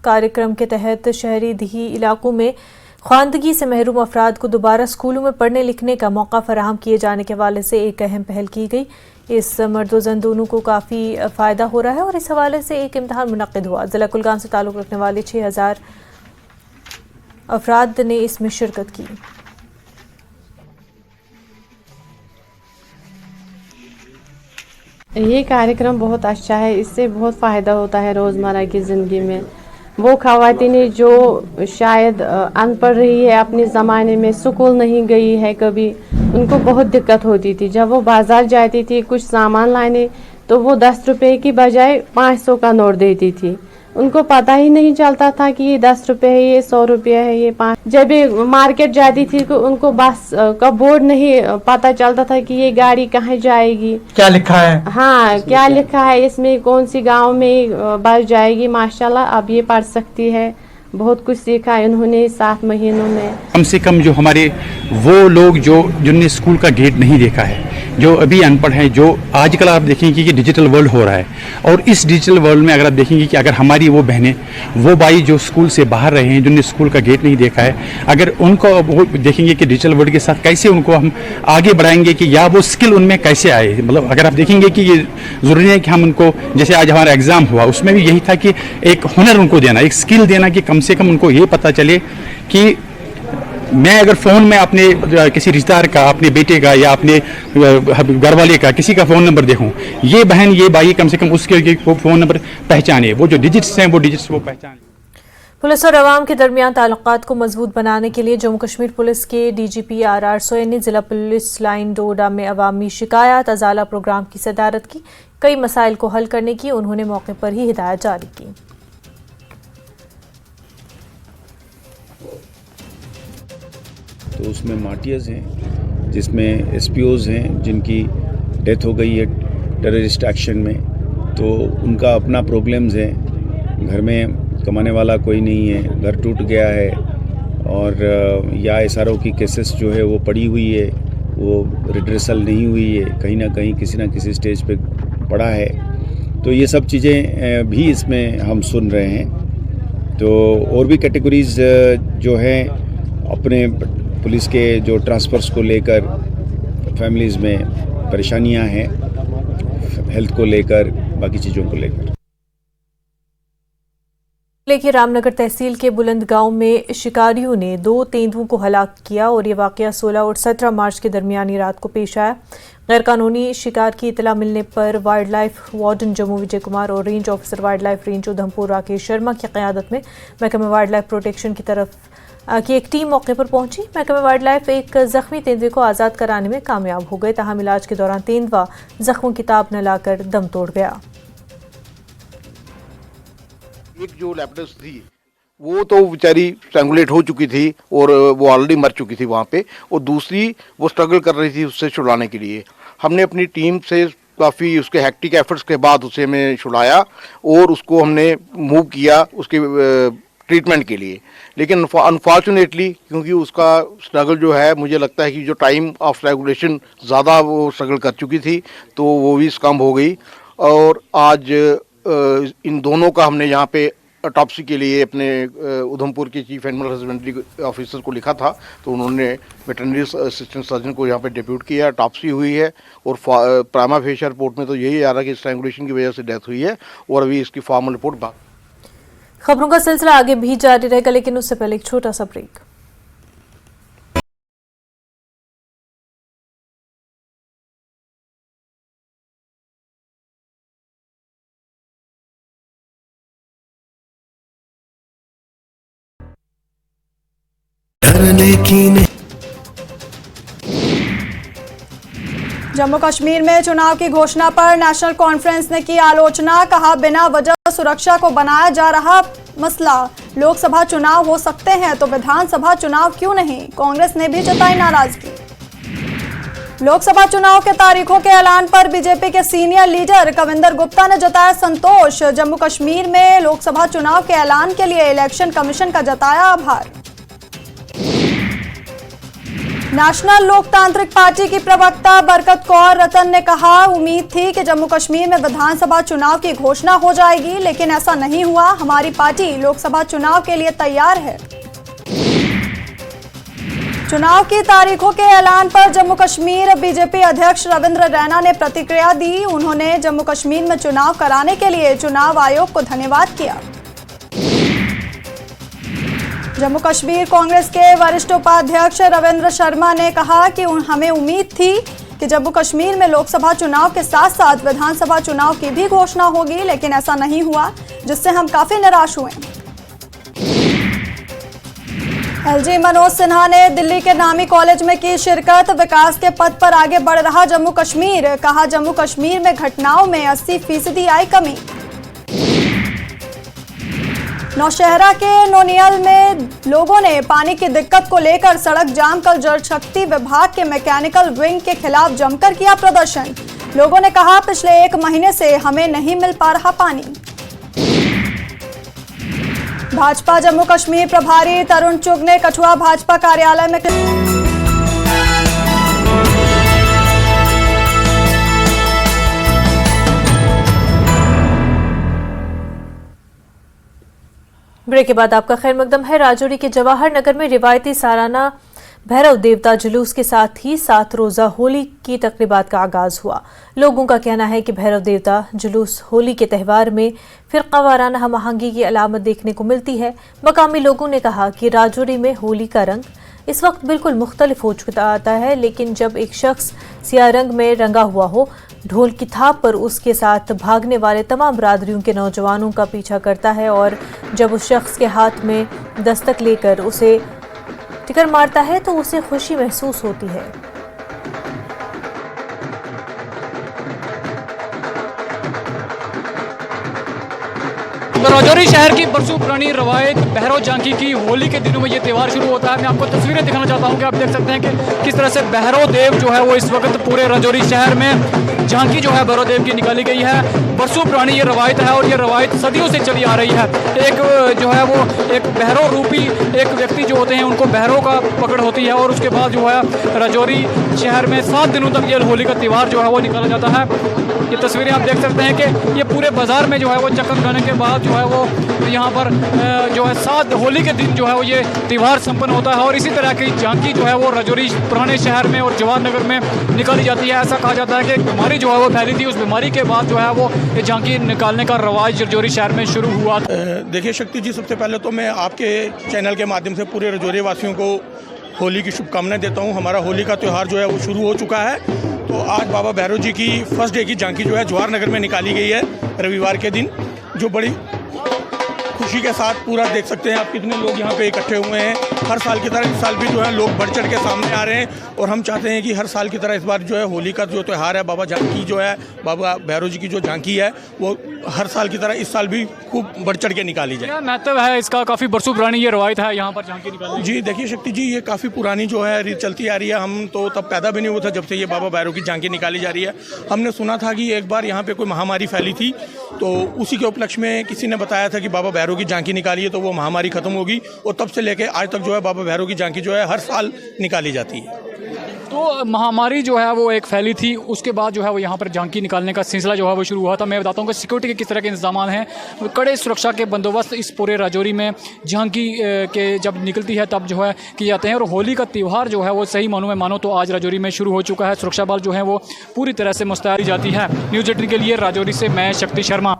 कार्यक्रम के तहत शहरी दिही इलाकों में ख्वानदगी से महरूम अफराद को दोबारा स्कूलों में पढ़ने लिखने का मौका फराहम किए जाने के हवाले से एक अहम पहल की गई। इस मर्द व जन दोनों को काफ़ी फ़ायदा हो रहा है और इस हवाले से एक इम्तहान मुनक्किद हुआ। ज़िला कुलगाम से ताल्लुक़ रखने वाले 6000 अफराद ने इसमें शिरकत की। ये कार्यक्रम बहुत अच्छा है, इससे बहुत फ़ायदा होता है रोज़मर्रा की ज़िंदगी में। वो ख़वातीन जो शायद अनपढ़ रही है, अपने ज़माने में स्कूल नहीं गई है कभी, उनको बहुत दिक्कत होती थी। जब वो बाज़ार जाती थी कुछ सामान लाने तो वो 10 रुपये की बजाय 500 का नोट देती थी। उनको पता ही नहीं चलता था कि ये 10 रुपये है, ये 100 रुपये है, ये 5। जब ये मार्केट जाती थी तो उनको बस का बोर्ड नहीं पता चलता था कि ये गाड़ी कहाँ जाएगी, क्या लिखा है। हाँ, क्या लिखा है इसमें, कौन सी गांव में बस जाएगी। माशाल्लाह अब ये पढ़ सकती है। बहुत कुछ सीखा इन्होंने 7 महीनों में। कम से कम जो हमारे वो लोग जिनने स्कूल का गेट नहीं देखा है, जो अभी अनपढ़ हैं, जो आजकल आप देखेंगे कि डिजिटल वर्ल्ड हो रहा है, और इस डिजिटल वर्ल्ड में अगर आप देखेंगे कि अगर हमारी वो बहनें, वो भाई जो स्कूल से बाहर रहे हैं, जिनने स्कूल का गेट नहीं देखा है, अगर उनको वो देखेंगे कि डिजिटल वर्ल्ड के साथ कैसे उनको हम आगे बढ़ाएंगे कि या वो स्किल उनमें कैसे आए। मतलब अगर आप देखेंगे कि ये ज़रूरी है कि हम उनको, जैसे आज हमारा एग्ज़ाम हुआ उसमें भी यही था कि एक हुनर उनको देना, एक स्किल देना कि कम से कम उनको ये पता चले कि मैं अगर फ़ोन में अपने किसी रिश्तेदार का, अपने बेटे का या अपने घर वाले का किसी का फ़ोन नंबर देखूं, ये बहन ये भाई कम से कम उसके वो फ़ोन नंबर पहचाने, वो जो डिजिट्स हैं वो डिजिट्स वो पहचाने। पुलिस और अवाम के दरमियान ताल्लुकात को मजबूत बनाने के लिए जम्मू कश्मीर पुलिस के DGP RR सोयन ने जिला पुलिस लाइन डोडा में अवामी शिकायत अजाला प्रोग्राम की सदारत की। कई मसाइल को हल करने की उन्होंने मौके पर ही हिदायत जारी की। तो उसमें मार्टियर्स हैं, जिसमें SPOs हैं जिनकी डेथ हो गई है टेररिस्ट एक्शन में, तो उनका अपना प्रॉब्लम्स हैं। घर में कमाने वाला कोई नहीं है, घर टूट गया है, और या SRO की केसेस जो है वो पड़ी हुई है, वो रिड्रेसल नहीं हुई है, कहीं ना कहीं किसी ना किसी स्टेज पे पड़ा है। तो ये सब चीज़ें भी इसमें हम सुन रहे हैं। तो और भी कैटेगरीज जो हैं अपने पुलिस के जो ट्रांसफ़र्स को लेकर फैमिलीज़ में परेशानियां हैं, हेल्थ को लेकर, बाकी चीज़ों को लेकर। जिले की रामनगर तहसील के बुलंद गांव में शिकारियों ने 2 तेंदुओं को हलाक किया और ये वाकया 16 और 17 मार्च के दरमियानी रात को पेश आया। गैरकानूनी शिकार की इतला मिलने पर wild life warden Jammu Vijay Kumar और range officer wild life range Udhampur Rakesh Sharma की क़यादत में महकमे वाइल्ड लाइफ प्रोटेक्शन की तरफ की एक टीम मौके पर पहुंची। महकमे वाइल्ड लाइफ एक जख्मी तेंदुए को आज़ाद कराने में कामयाब हो गए, ताहम इलाज के दौरान तेंदुआ जख्मों की ताब न लाकर दम तोड़ गया। एक जो लैप्टस थी वो तो बेचारी स्ट्रैंगुलेट हो चुकी थी और वो ऑलरेडी मर चुकी थी वहाँ पे, और दूसरी वो स्ट्रगल कर रही थी उससे छुड़ाने के लिए। हमने अपनी टीम से काफ़ी उसके हेक्टिक एफर्ट्स के बाद उसे हमें छुड़ाया और उसको हमने मूव किया उसके ट्रीटमेंट के लिए। लेकिन अनफॉर्चुनेटली क्योंकि उसका स्ट्रगल जो है, मुझे लगता है कि जो टाइम ऑफ स्ट्रैंगुलेशन ज़्यादा वो स्ट्रगल कर चुकी थी, तो वो भी स्कम हो गई। और आज इन दोनों का हमने यहाँ पे ऑटोप्सी के लिए अपने उधमपुर के चीफ एनिमल हस्बेंड्री ऑफिसर को लिखा था, तो उन्होंने वेटरनरी असिस्टेंट सर्जन को यहाँ पे डिप्यूट किया, ऑटोप्सी हुई है और प्राइमा फेशियल रिपोर्ट में तो यही आ रहा है कि स्ट्रैंगुलेशन की वजह से डेथ हुई है, और अभी इसकी फॉर्मल रिपोर्ट बाकी। खबरों का सिलसिला आगे भी जारी रहेगा, लेकिन उससे पहले एक छोटा सा ब्रेक। जम्मू कश्मीर में चुनाव की घोषणा पर नेशनल कॉन्फ्रेंस ने की आलोचना। कहा बिना वजह सुरक्षा को बनाया जा रहा मसला। लोकसभा चुनाव हो सकते हैं तो विधानसभा चुनाव क्यों नहीं? कांग्रेस ने भी जताई नाराजगी। लोकसभा चुनाव के तारीखों के ऐलान पर बीजेपी के सीनियर लीडर कविंदर गुप्ता ने जताया संतोष। जम्मू कश्मीर में लोकसभा चुनाव के ऐलान के लिए इलेक्शन कमीशन का जताया आभार। नेशनल लोकतांत्रिक पार्टी की प्रवक्ता बरकत कौर रतन ने कहा, उम्मीद थी कि जम्मू कश्मीर में विधानसभा चुनाव की घोषणा हो जाएगी, लेकिन ऐसा नहीं हुआ। हमारी पार्टी लोकसभा चुनाव के लिए तैयार है। चुनाव की तारीखों के ऐलान पर जम्मू कश्मीर बीजेपी अध्यक्ष रविंद्र रैना ने प्रतिक्रिया दी। उन्होंने जम्मू कश्मीर में चुनाव कराने के लिए चुनाव आयोग को धन्यवाद किया। जम्मू कश्मीर कांग्रेस के वरिष्ठ उपाध्यक्ष रविंद्र शर्मा ने कहा कि हमें उम्मीद थी कि जम्मू कश्मीर में लोकसभा चुनाव के साथ साथ विधानसभा चुनाव की भी घोषणा होगी, लेकिन ऐसा नहीं हुआ, जिससे हम काफी निराश हुए। एलजी मनोज सिन्हा ने दिल्ली के नामी कॉलेज में की शिरकत। विकास के पथ पर आगे बढ़ रहा जम्मू कश्मीर, कहा जम्मू कश्मीर में घटनाओं में 80% आई कमी। नौशहरा के नोनियल में लोगों ने पानी की दिक्कत को लेकर सड़क जाम कर जल शक्ति विभाग के मैकेनिकल विंग के खिलाफ जमकर किया प्रदर्शन। लोगों ने कहा पिछले 1 महीने से हमें नहीं मिल पा रहा पानी। भाजपा जम्मू कश्मीर प्रभारी तरुण चुग ने कठुआ भाजपा कार्यालय में ब्रेक के बाद आपका खैर मकदम है। राजौरी के जवाहर नगर में रिवायती सालाना भैरव देवता जुलूस के साथ ही 7 रोजा होली की तकरीबात का आगाज हुआ। लोगों का कहना है कि भैरव देवता जुलूस होली के त्यौहार में फिरकावाराना हमआहंगी की अलामत देखने को मिलती है। मकामी लोगों ने कहा कि राजौरी में होली का रंग इस वक्त बिल्कुल मुख्तलिफ हो चुका आता है, लेकिन जब एक शख्स सियाह रंग में रंगा हुआ हो, ढोल की थाप पर उसके साथ भागने वाले तमाम बरादरियों के नौजवानों का पीछा करता है और जब उस शख्स के हाथ में दस्तक लेकर उसे टिकर मारता है तो उसे खुशी महसूस होती है। राजौरी शहर की बरसों पुरानी रवायत भैरव झांकी की होली के दिनों में ये त्यौहार शुरू होता है। मैं आपको तस्वीरें दिखाना चाहता हूँ कि आप देख सकते हैं कि किस तरह से भैरव देव जो है वो इस वक्त पूरे राजौरी शहर में झांकी जो है भैरव देव की निकाली गई है। बरसों पुरानी ये रवायत है और ये रवायत सदियों से चली आ रही है। एक जो है वो एक भैरव रूपी एक व्यक्ति जो होते हैं उनको भैरव का पकड़ होती है और उसके बाद जो है राजौरी शहर में 7 दिनों तक ये होली का त्यौहार जो है वो निकाला जाता है। ये तस्वीरें आप देख सकते हैं कि ये पूरे बाजार में जो है वो चक्कर लगाने के बाद जो है वो यहाँ पर जो है 7 होली के दिन जो है वो ये त्यौहार संपन्न होता है और इसी तरह की झांकी जो है वो राजौरी पुराने शहर में और जवाहर नगर में निकाली जाती है। ऐसा कहा जाता है कि एक बीमारी जो है वो फैली थी, उस बीमारी के बाद जो है वो ये झांकी निकालने का रवाज राजौरी शहर में शुरू हुआ। देखिए शक्ति जी, सबसे पहले तो मैं आपके चैनल के माध्यम से पूरे राजौरी वासियों को होली की शुभकामनाएं देता हूं। हमारा होली का त्यौहार जो है वो शुरू हो चुका है। तो आज बाबा भैरव जी की फर्स्ट डे की झांकी जो है जवाहर नगर में निकाली गई है रविवार के दिन, जो बड़ी खुशी के साथ पूरा देख सकते हैं आप कितने लोग यहाँ पे इकट्ठे हुए हैं। हर साल की तरह इस साल भी जो है लोग बढ़ चढ़ के सामने आ रहे हैं और हम चाहते हैं कि हर साल की तरह इस बार जो है होली का जो त्यौहार है बाबा झांकी जो है बाबा भैरव जी की जो झांकी है वो हर साल की तरह इस साल भी खूब बढ़ चढ़ के निकाली जाए। क्या महत्व है इसका? काफ़ी बरसों पुरानी ये रवायत है यहाँ पर झांकी निकालने। जी देखिए शक्ति जी, ये काफ़ी पुरानी जो है रीत चलती आ रही है। हम तो तब पैदा भी नहीं हुआ था जब से ये बाबा भैरव की झांकी निकाली जा रही है। हमने सुना था कि एक बार यहाँ पे कोई महामारी फैली थी, तो उसी के उपलक्ष्य में किसी ने बताया था कि बाबा भैरव की झांकी निकाली है तो वो महामारी खत्म होगी और तब से लेके आज तक जो है बाबा भैरव की झांकी जो है हर साल निकाली जाती है। तो महामारी जो है वो एक फैली थी, उसके बाद जो है वो यहाँ पर झांकी निकालने का सिलसिला जो है वो शुरू हुआ था। मैं बताता हूँ कि सिक्योरिटी के किस तरह के इंतजाम हैं। कड़े सुरक्षा के बंदोबस्त इस पूरे राजौरी में झांकी के जब निकलती है तब जो है किए जाते हैं और होली का त्यौहार जो है वो सही मानों में मानो तो आज राजौरी में शुरू हो चुका है। सुरक्षा बल जो है वो पूरी तरह से मुस्तैदी जाती है। न्यूज़ 18 के लिए राजौरी से मैं शक्ति शर्मा।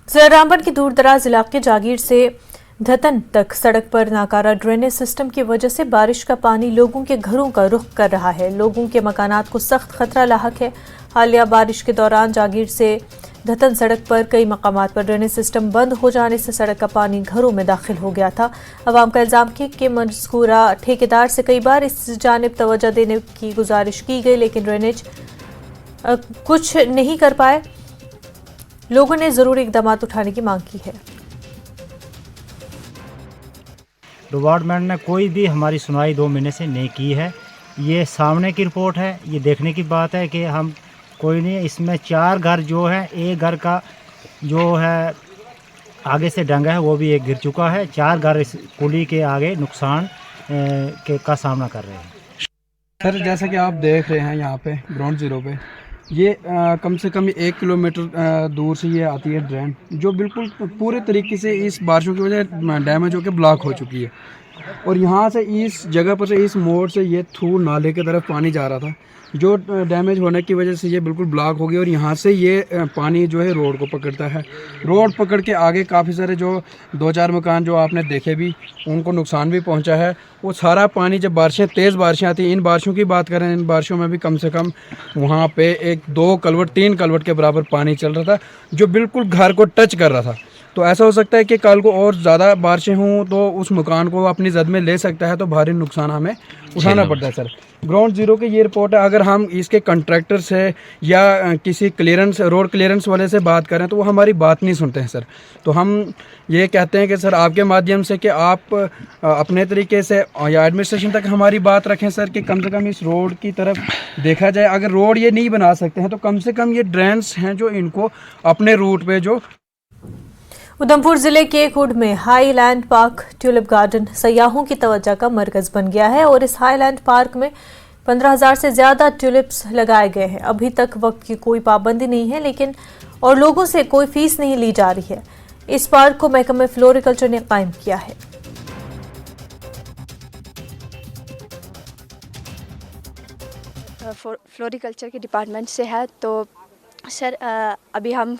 रामबन के दूर दराज इलाके जागीर से धतन तक सड़क पर नाकारा ड्रेनेज सिस्टम की वजह से बारिश का पानी लोगों के घरों का रुख कर रहा है। लोगों के मकानात को सख्त खतरा लाहक है। हालिया बारिश के दौरान जागीर से धतन सड़क पर कई मकामात पर ड्रेनेज सिस्टम बंद हो जाने से सड़क का पानी घरों में दाखिल हो गया था। अवाम का इल्जाम है कि मज़कूरा ठेकेदार से कई बार इस जानिब तवज्जो देने की गुजारिश की गई, लेकिन ड्रेनेज कुछ नहीं कर पाए। लोगों ने जरूरी इकदाम उठाने की मांग की है। डिपार्टमेंट ने कोई भी हमारी सुनवाई 2 महीने से नहीं की है। ये सामने की रिपोर्ट है, ये देखने की बात है कि हम कोई नहीं, इसमें 4 घर जो है, एक घर का जो है आगे से डंगा है वो भी एक गिर चुका है। 4 घर इस पुली के आगे नुकसान का सामना कर रहे हैं। सर जैसा कि आप देख रहे हैं यहाँ पे ग्राउंड जीरो पे ये कम से कम 1 किलोमीटर दूर से ये आती है ड्रेन, जो बिल्कुल पूरे तरीके से इस बारिशों की वजह डैमेज होकर ब्लॉक हो चुकी है। और यहाँ से इस जगह पर से इस मोड़ से ये थ्रू नाले की तरफ पानी जा रहा था, जो डैमेज होने की वजह से ये बिल्कुल ब्लॉक हो गई और यहाँ से ये पानी जो है रोड को पकड़ता है। रोड पकड़ के आगे काफ़ी सारे जो 2-4 मकान जो आपने देखे भी, उनको नुकसान भी पहुँचा है। वो सारा पानी जब बारिशें, तेज़ बारिशें आती हैं, इन बारिशों की बात करें, इन बारिशों में भी कम से कम वहाँ पे 1-2 कलवट 3 कलवट के बराबर पानी चल रहा था, जो बिल्कुल घर को टच कर रहा था। तो ऐसा हो सकता है कि कल को और ज़्यादा बारिशें हों तो उस मकान को अपनी जद में ले सकता है, तो भारी नुकसान हमें उठाना पड़ता है सर। ग्राउंड ज़ीरो की ये रिपोर्ट है। अगर हम इसके कंट्रैक्टर से या किसी क्लियरेंस, रोड क्लियरेंस वाले से बात करें तो वो हमारी बात नहीं सुनते हैं सर। तो हम ये कहते हैं कि सर आपके माध्यम से कि आप अपने तरीके से या एडमिनिस्ट्रेशन तक हमारी बात रखें सर, कि कम से कम इस रोड की तरफ देखा जाए। अगर रोड ये नहीं बना सकते हैं तो कम से कम ये ड्रेन्स हैं जो इनको अपने रूट पे जो। उधमपुर जिले के कुड में हाईलैंड पार्क ट्यूलिप गार्डन सयाहों की तवज्जो का मरकज बन गया है और इस हाईलैंड पार्क में 15,000 से ज्यादा ट्यूलिप्स लगाए गए हैं। अभी तक वक्त की कोई पाबंदी नहीं है, लेकिन और लोगों से कोई फीस नहीं ली जा रही है। इस पार्क को महकमे फ्लोरिकल्चर ने कायम किया है। फ्लोरिकल्चर के डिपार्टमेंट से है। तो सर अभी हम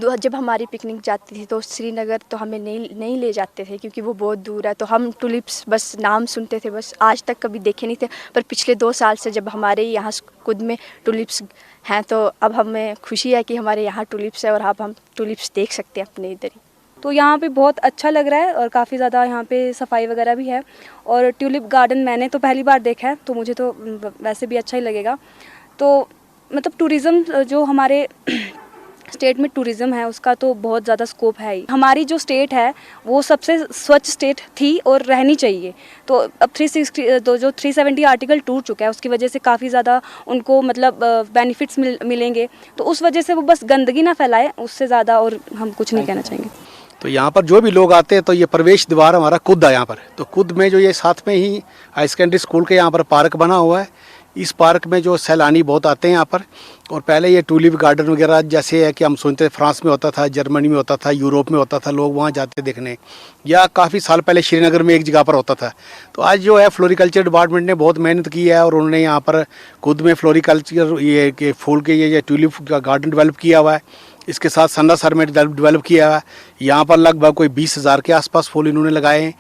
जब हमारी पिकनिक जाती थी तो श्रीनगर तो हमें नहीं ले जाते थे क्योंकि वो बहुत दूर है। तो हम टुलिप्स बस नाम सुनते थे, बस आज तक कभी देखे नहीं थे। पर पिछले 2 साल से जब हमारे यहाँ खुद में टुलिप्स हैं तो अब हमें खुशी है कि हमारे यहाँ टुलिप्स है और अब हम टुलिप्स देख सकते हैं अपने इधर ही। तो यहाँ पे बहुत अच्छा लग रहा है और काफ़ी ज़्यादा यहाँ पे सफाई वगैरह भी है। और ट्यूलिप गार्डन मैंने तो पहली बार देखा है, तो मुझे तो वैसे भी अच्छा ही लगेगा। तो मतलब टूरिज़्म जो हमारे स्टेट में टूरिज़्म है उसका तो बहुत ज़्यादा स्कोप है ही। हमारी जो स्टेट है वो सबसे स्वच्छ स्टेट थी और रहनी चाहिए। तो अब 370 आर्टिकल टूट चुका है, उसकी वजह से काफ़ी ज़्यादा उनको मतलब बेनिफिट्स मिलेंगे। तो उस वजह से वो बस गंदगी ना फैलाए, उससे ज़्यादा और हम कुछ नहीं कहना चाहेंगे। तो यहाँ पर जो भी लोग आते हैं तो ये प्रवेश द्वार हमारा कुद है यहाँ पर। तो कुद में जो ये साथ में ही हाई सेकेंडरी स्कूल के यहाँ पर पार्क बना हुआ है। इस पार्क में जो सैलानी बहुत आते हैं यहाँ पर। और पहले ये टूलिप गार्डन वगैरह जैसे है कि हम सुनते फ्रांस में होता था, जर्मनी में होता था, यूरोप में होता था, लोग वहाँ जाते देखने, या काफ़ी साल पहले श्रीनगर में एक जगह पर होता था। तो आज जो है फ्लोरिकल्चर डिपार्टमेंट ने बहुत मेहनत की है और उन्होंने यहाँ पर खुद में फ्लोरिकल्चर ये के फूल के ये ट्यूलिप का गार्डन डेवलप किया हुआ है। इसके साथ सन्नासर में डेवलप किया हुआ है। यहाँ पर लगभग कोई 20,000 के आसपास फूल इन्होंने लगाए हैं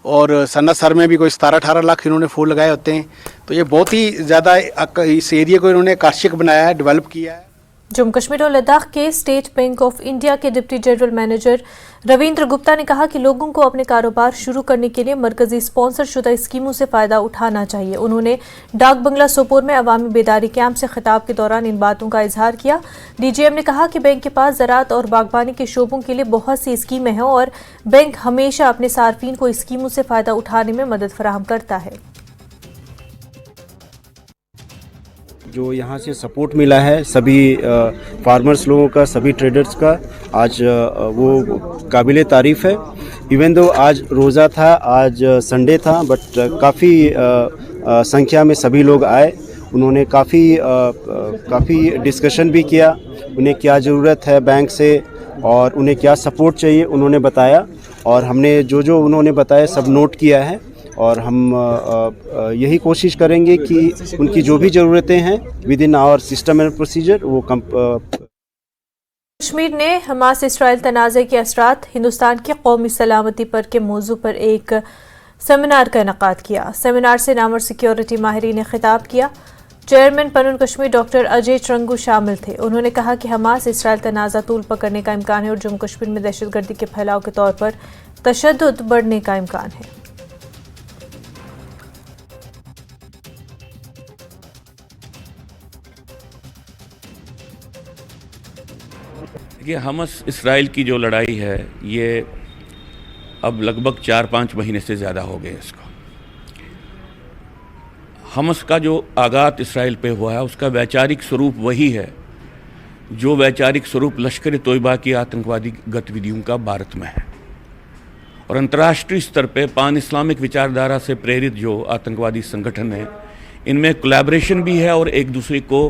और सन्नासर में भी कोई 17-18 लाख इन्होंने फूल लगाए होते हैं। तो ये बहुत ही ज़्यादा इस एरिया को इन्होंने आकर्षक बनाया है, डेवलप किया है। जम्मू कश्मीर और लद्दाख के स्टेट बैंक ऑफ इंडिया के deputy general manager Ravindra Gupta ने कहा कि लोगों को अपने कारोबार शुरू करने के लिए मरकजी स्पॉन्सर शुदा स्कीमों से फायदा उठाना चाहिए। उन्होंने डाक बंगला सोपोर में अवामी बेदारी कैंप से खिताब के दौरान इन बातों का इजहार किया। डीजीएम ने कहा कि बैंक के पास ज़राअत और बागबानी के शोबों के लिए बहुत सी स्कीमें हैं और बैंक हमेशा अपने सार्फिन को स्कीमों से फायदा उठाने में मदद फराहम करता है। जो यहाँ से सपोर्ट मिला है सभी फार्मर्स लोगों का, सभी ट्रेडर्स का, आज वो काबिले तारीफ़ है। इवन दो आज रोज़ा था, आज संडे था, बट काफ़ी संख्या में सभी लोग आए। उन्होंने काफ़ी डिस्कशन भी किया, उन्हें क्या ज़रूरत है बैंक से और उन्हें क्या सपोर्ट चाहिए उन्होंने बताया। और हमने जो उन्होंने बताया सब नोट किया है और हम यही कोशिश करेंगे कि उनकी जो भी ज़रूरतें हैं within our system and procedure वो कश्मीर ने हमास इसराइल तनाज़े के असरात हिंदुस्तान की कौमी सलामती पर के मौजू पर एक सेमिनार का इनेकाद किया। सेमिनार से नामवर सिक्योरिटी माहिरीन ने खिताब किया। चेयरमैन पनून कश्मीर डॉक्टर अजय ट्रंगू शामिल थे। उन्होंने कहा कि हमास इसराइल तनाज़ा तूल पकड़ने का इम्कान है और जम्मू कश्मीर में दहशतगर्दी के फैलाव के तौर पर तशद्दुद बढ़ने का इम्कान है। देखिए, हमस इसराइल की जो लड़ाई है ये अब लगभग 4-5 महीने से ज़्यादा हो गए इसको। हमस का जो आघात इसराइल पे हुआ है उसका वैचारिक स्वरूप वही है जो वैचारिक स्वरूप लश्कर तोयबा की आतंकवादी गतिविधियों का भारत में है। और अंतर्राष्ट्रीय स्तर पे पान इस्लामिक विचारधारा से प्रेरित जो आतंकवादी संगठन है इनमें कोलैबोरेशन भी है और एक दूसरे को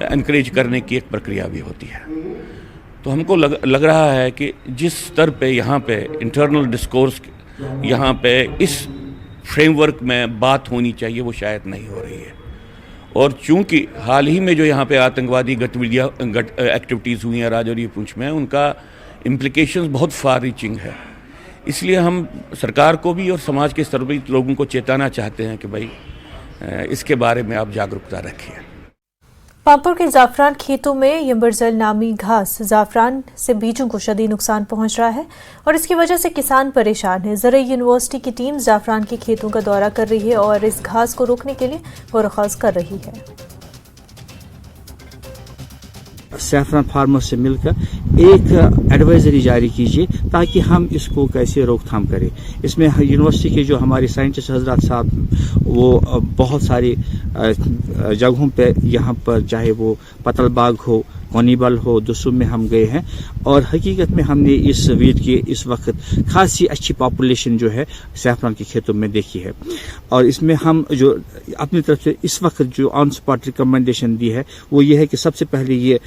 एनकरेज करने की एक प्रक्रिया भी होती है। तो हमको लग रहा है कि जिस स्तर पे यहाँ पे इंटरनल डिस्कोर्स यहाँ पे इस फ्रेमवर्क में बात होनी चाहिए वो शायद नहीं हो रही है। और चूंकि हाल ही में जो यहाँ पे आतंकवादी गतिविधियाँ एक्टिविटीज़ हुई हैं राजौरी पुंछ में, उनका इम्प्लिकेशंस बहुत फार रीचिंग है। इसलिए हम सरकार को भी और समाज के सर्वोच्च लोगों को चेताना चाहते हैं कि भाई इसके बारे में आप जागरूकता रखिए। पामपुर के जाफरान खेतों में यम्बरजल नामी घास जाफरान से बीजों को शदीद नुकसान पहुंच रहा है और इसकी वजह से किसान परेशान है। ज़राई यूनिवर्सिटी की टीम जाफरान के खेतों का दौरा कर रही है और इस घास को रोकने के लिए दरख्वास्त कर रही है। सैफरान फार्मर से मिलकर एक एडवाइजरी जारी कीजिए ताकि हम इसको कैसे रोकथाम करें। इसमें यूनिवर्सिटी के जो हमारे साइंटिस्ट हजरत साहब वो बहुत सारी जगहों पे यहाँ पर चाहे वो पतलबाग हो, कोनीबल हो, दुसुम में हम गए हैं और हकीकत में हमने इस वीट की इस वक्त खासी अच्छी पॉपुलेशन जो है सैफरान के खेतों में देखी है। और इसमें हम जो अपनी तरफ से इस वक्त जो ऑन स्पॉट रिकमेंडेशन दी है वो ये है कि सबसे पहले ये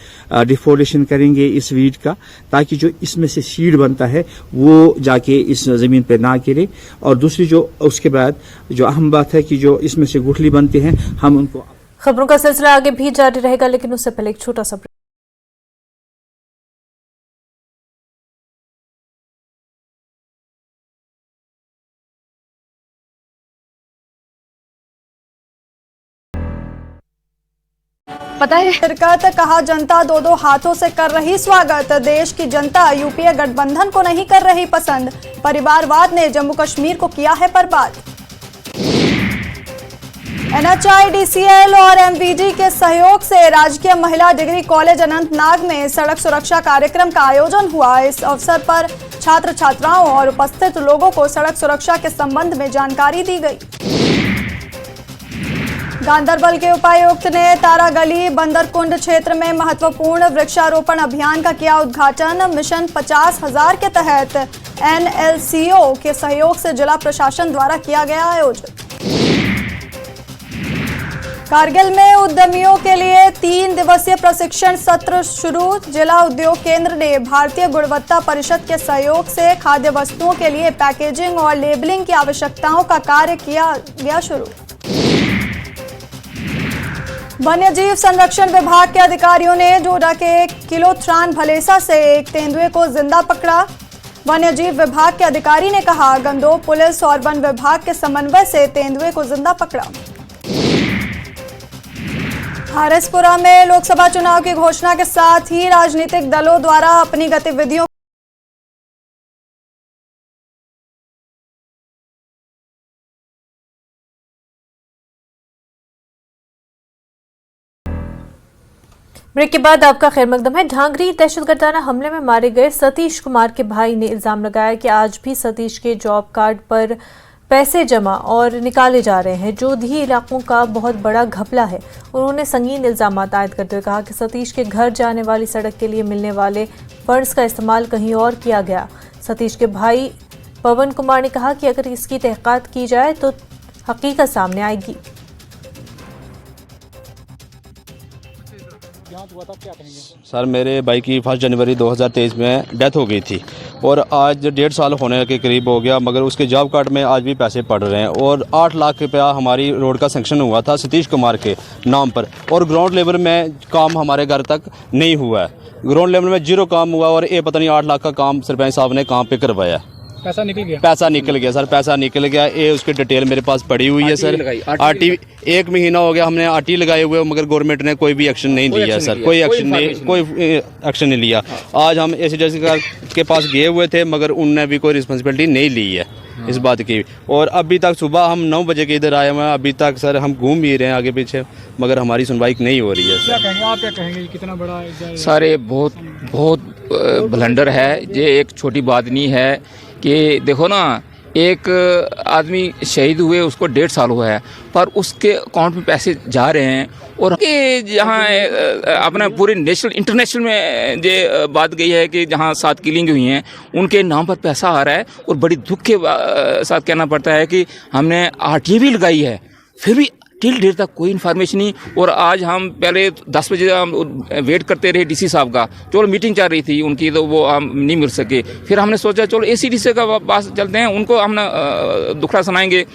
डिफोरेशन करेंगे इस वीट का ताकि जो इसमें से सीड बनता है वो जाके इस ज़मीन पे ना गिरे। और दूसरी जो उसके बाद जो अहम बात है कि जो इसमें से गुठली बनते हैं हम उनको। खबरों का सिलसिला आगे भी जारी रहेगा लेकिन उससे पहले एक छोटा सा पता है शिरकत, कहा जनता दो दो हाथों से कर रही स्वागत। देश की जनता यूपीए गठबंधन को नहीं कर रही पसंद। परिवारवाद ने जम्मू कश्मीर को किया है बर्बाद। NHIDCL और MVD के सहयोग से राजकीय महिला डिग्री कॉलेज अनंतनाग में सड़क सुरक्षा कार्यक्रम का आयोजन हुआ। इस अवसर पर छात्र छात्राओं और उपस्थित लोगों को सड़क सुरक्षा के संबंध में जानकारी दी गई। गांदरबल के उपायुक्त ने तारागली बंदरकुंड क्षेत्र में महत्वपूर्ण वृक्षारोपण अभियान का किया उद्घाटन। मिशन 50,000 के तहत NLCO के सहयोग से जिला प्रशासन द्वारा किया गया आयोजन। कारगिल में उद्यमियों के लिए 3 दिवसीय प्रशिक्षण सत्र शुरू। जिला उद्योग केंद्र ने भारतीय गुणवत्ता परिषद के सहयोग से खाद्य वस्तुओं के लिए पैकेजिंग और लेबलिंग की आवश्यकताओं का कार्य किया गया शुरू। वन्यजीव संरक्षण विभाग के अधिकारियों ने डोडा के किलोथ्रान भलेसा से एक तेंदुए को जिंदा पकड़ा। वन्यजीव विभाग के अधिकारी ने कहा, गंदोह पुलिस और वन विभाग के समन्वय से तेंदुए को जिंदा पकड़ा। हारेसपुरा में लोकसभा चुनाव की घोषणा के साथ ही राजनीतिक दलों द्वारा अपनी गतिविधियों ब्रेक के बाद आपका खैर मकदम है। ढांगरी दहशतगर्दाना हमले में मारे गए सतीश कुमार के भाई ने इल्जाम लगाया कि आज भी सतीश के जॉब कार्ड पर पैसे जमा और निकाले जा रहे हैं, जो दी इलाकों का बहुत बड़ा घपला है। उन्होंने संगीन इल्जाम आयद करते हुए कहा कि सतीश के घर जाने वाली सड़क के लिए मिलने वाले फंड्स का इस्तेमाल कहीं और किया गया। सतीश के भाई पवन कुमार ने कहा कि अगर इसकी तहकीकात की जाए तो हकीकत सामने आएगी। सर, मेरे भाई की 1 जनवरी 2023 में डेथ हो गई थी और आज 1.5 साल होने के करीब हो गया, मगर उसके जॉब कार्ड में आज भी पैसे पड़ रहे हैं। और 8 लाख रुपया हमारी रोड का सैंक्शन हुआ था सतीश कुमार के नाम पर और ग्राउंड लेवल में काम हमारे घर तक नहीं हुआ है। ग्राउंड लेवल में 0 काम हुआ और ये पता नहीं 8 लाख का काम सरपंच साहब ने कहाँ पे करवाया। पैसा निकल गया सर, पैसा निकल गया। ये उसकी डिटेल मेरे पास पड़ी हुई है सर। आरटी 1 महीना हो गया हमने आरटी लगाए हुए, मगर गवर्नमेंट ने कोई भी एक्शन नहीं लिया सर। कोई एक्शन नहीं लिया। आज हम एसडीएम के पास गए हुए थे मगर उनने भी कोई रिस्पॉन्सिबिलिटी नहीं ली है इस बात की। और अभी तक सुबह हम 9 बजे के इधर आए हुए हैं, अभी तक सर हम घूम भी रहे हैं आगे पीछे, मगर हमारी सुनवाई नहीं हो रही है सर। आप क्या कहेंगे, कितना बड़ा सर ये बहुत ब्लंडर है। ये एक छोटी बात नहीं है कि देखो ना, एक आदमी शहीद हुए उसको 1.5 साल हुआ है पर उसके अकाउंट में पैसे जा रहे हैं। और जहाँ अपना पूरे नेशनल इंटरनेशनल में ये बात गई है कि जहाँ 7 किलिंग हुई हैं उनके नाम पर पैसा आ रहा है। और बड़ी दुख के साथ कहना पड़ता है कि हमने आरटीए भी लगाई है फिर भी टिल देर तक कोई इन्फॉर्मेशन नहीं। और आज हम पहले 10 बजे हम वेट करते रहे डीसी साहब का, चलो मीटिंग चल रही थी उनकी तो वो हम नहीं मिल सके। फिर हमने सोचा चलो एसीडीसी का पास चलते हैं, उनको हम दुखड़ा सुनाएंगे।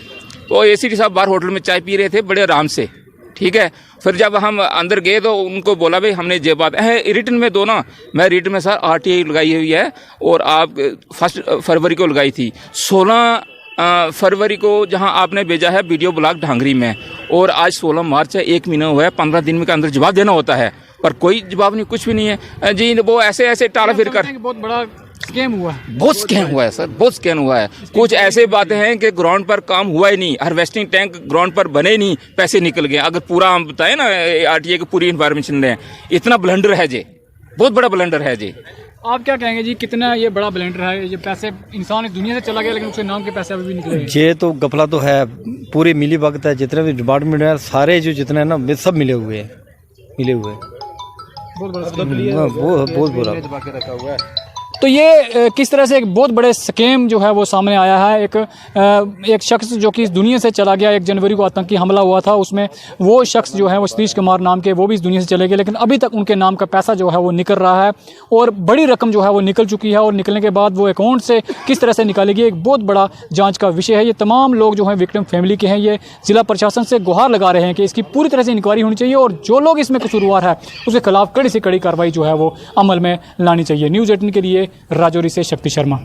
तो एसीडी साहब बाहर होटल में चाय पी रहे थे बड़े आराम से, ठीक है। फिर जब हम अंदर गए तो उनको बोला भाई हमने ये बात है रिटर्न में दो ना। मैं रिटर्न में सर आरटीआई लगाई हुई है और आप 1 फरवरी को लगाई थी, 16 फरवरी को जहां आपने भेजा है वीडियो ब्लॉग ढांगरी में, और आज 16 मार्च है, 1 महीना हुआ है, 15 दिन के अंदर जवाब देना होता है, पर कोई जवाब नहीं, कुछ भी नहीं है जी। वो ऐसे टाला फिर कर बहुत बड़ा स्कैम हुआ है, बहुत स्कैम हुआ है सर, बहुत स्कैम हुआ है। कुछ ऐसे बातें हैं कि ग्राउंड पर काम हुआ ही नहीं, हार्वेस्टिंग टैंक ग्राउंड पर बने नहीं, पैसे निकल गए। अगर पूरा हम बताए ना आरटीए की पूरी इन्फॉर्मेशन लें, इतना ब्लंडर है जी, बहुत बड़ा ब्लंडर है जी। आप क्या कहेंगे जी, कितना ये बड़ा ब्लेंडर है? ये पैसे इंसान इस दुनिया से चला गया लेकिन उसके नाम के पैसे अभी भी निकले। ये तो गफला तो है, पूरी मिली वक्त है, जितने भी डिपार्टमेंट है सारे जो जितने हैं ना सब मिले हुए हैं, बहुत बुरा। तो ये किस तरह से एक बहुत बड़े स्कैम जो है वो सामने आया है। एक शख्स जो कि इस दुनिया से चला गया, 1 जनवरी को आतंकी हमला हुआ था, उसमें वो शख्स जो है वो सतीश कुमार नाम के, वो भी इस दुनिया से चले गए, लेकिन अभी तक उनके नाम का पैसा जो है वो निकल रहा है और बड़ी रकम जो है वो निकल चुकी है, और निकलने के बाद वो अकाउंट से किस तरह से निकालेगी एक बहुत बड़ा जाँच का विषय है। ये तमाम लोग जो हैं विक्टिम फैमिली के हैं, ये जिला प्रशासन से गुहार लगा रहे हैं कि इसकी पूरी तरह से इंक्वायरी होनी चाहिए और जो लोग इसमें कसूरवार है उसके खिलाफ कड़ी से कड़ी कार्रवाई जो है वो अमल में लानी चाहिए। न्यूज़ 18 के लिए राजौरी से शक्ति शर्मा।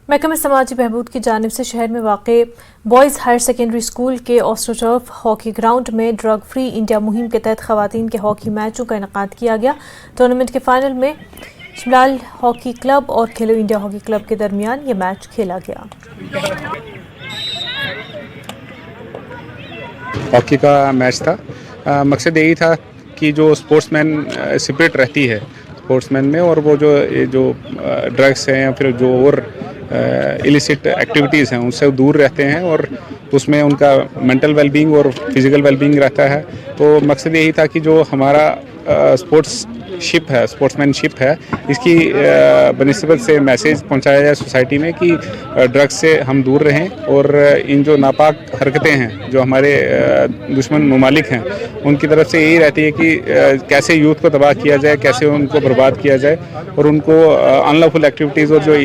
महकमा समाजी बहबूद की जानिब से शहर में वाक़े बॉयज़ हायर सेकेंडरी स्कूल के ऑस्ट्रोटर्फ हॉकी ग्राउंड में ड्रग फ्री इंडिया मुहिम के तहत ख़वातीन के हॉकी मैचों का इनेकाद किया गया। टूर्नामेंट के फाइनल में शिमलाल हॉकी क्लब और खेलो इंडिया हॉकी क्लब के दरमियान ये मैच खेला गया। हॉकी का मैच था। मकसद यही था कि जो स्पोर्ट्समैन स्पिरिट रहती है स्पोर्ट्समैन में, और वो जो ड्रग्स हैं या फिर जो और इलिसिट एक्टिविटीज़ हैं उनसे दूर रहते हैं और उसमें उनका मेंटल वेलबींग और फिज़िकल वेलबींग रहता है। तो मकसद यही था कि जो हमारा स्पोर्ट्सशिप है, स्पोर्ट्समैनशिप है, इसकी बनिस्बत से मैसेज पहुंचाया जाए सोसाइटी में कि ड्रग्स से हम दूर रहें और इन जो नापाक हरकतें हैं जो हमारे दुश्मन ममालिक हैं उनकी तरफ से यही रहती है कि कैसे यूथ को तबाह किया जाए, कैसे उनको बर्बाद किया जाए और उनको अनलॉफुल एक्टिविटीज़ और जो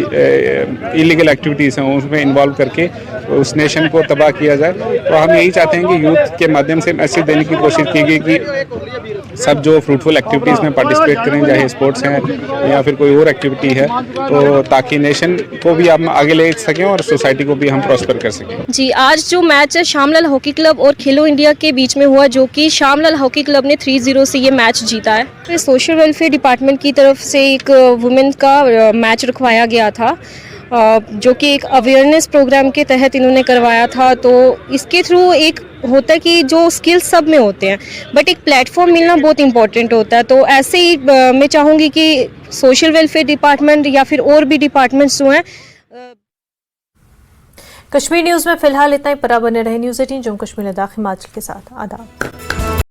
इलीगल एक्टिविटीज़ हैं उसमें इन्वॉल्व करके उस नेशन को तबाह किया जाए। तो हम यही चाहते हैं कि यूथ के माध्यम से मैसेज देने की कोशिश की गई कि सब जो फ्रूटफुल एक्टिविटीज़ में पार्टिसिपेट करें, चाहे स्पोर्ट्स हैं या फिर कोई और एक्टिविटी है, तो ताकि नेशन को भी हम आगे ले सकें और सोसाइटी को भी हम प्रॉस्पर कर सकें। जी, आज जो मैच है शामलाल हॉकी क्लब और खेलो इंडिया के बीच में हुआ, जो कि शामलाल हॉकी क्लब ने 3-0 से ये मैच जीता है। सोशल वेलफेयर डिपार्टमेंट की तरफ से एक वुमेन का मैच रखवाया गया था, जो कि एक अवेयरनेस प्रोग्राम के तहत इन्होंने करवाया था। तो इसके थ्रू एक होता है कि जो स्किल्स सब में होते हैं, बट एक प्लेटफॉर्म मिलना बहुत इंपॉर्टेंट होता है। तो ऐसे ही मैं चाहूँगी कि सोशल वेलफेयर डिपार्टमेंट या फिर और भी डिपार्टमेंट्स जो हैं। कश्मीर न्यूज़ में फिलहाल इतना ही। बने रहे न्यूज़ 18 जम्मू कश्मीर लद्दाख हिमाचल के साथ। आदाब।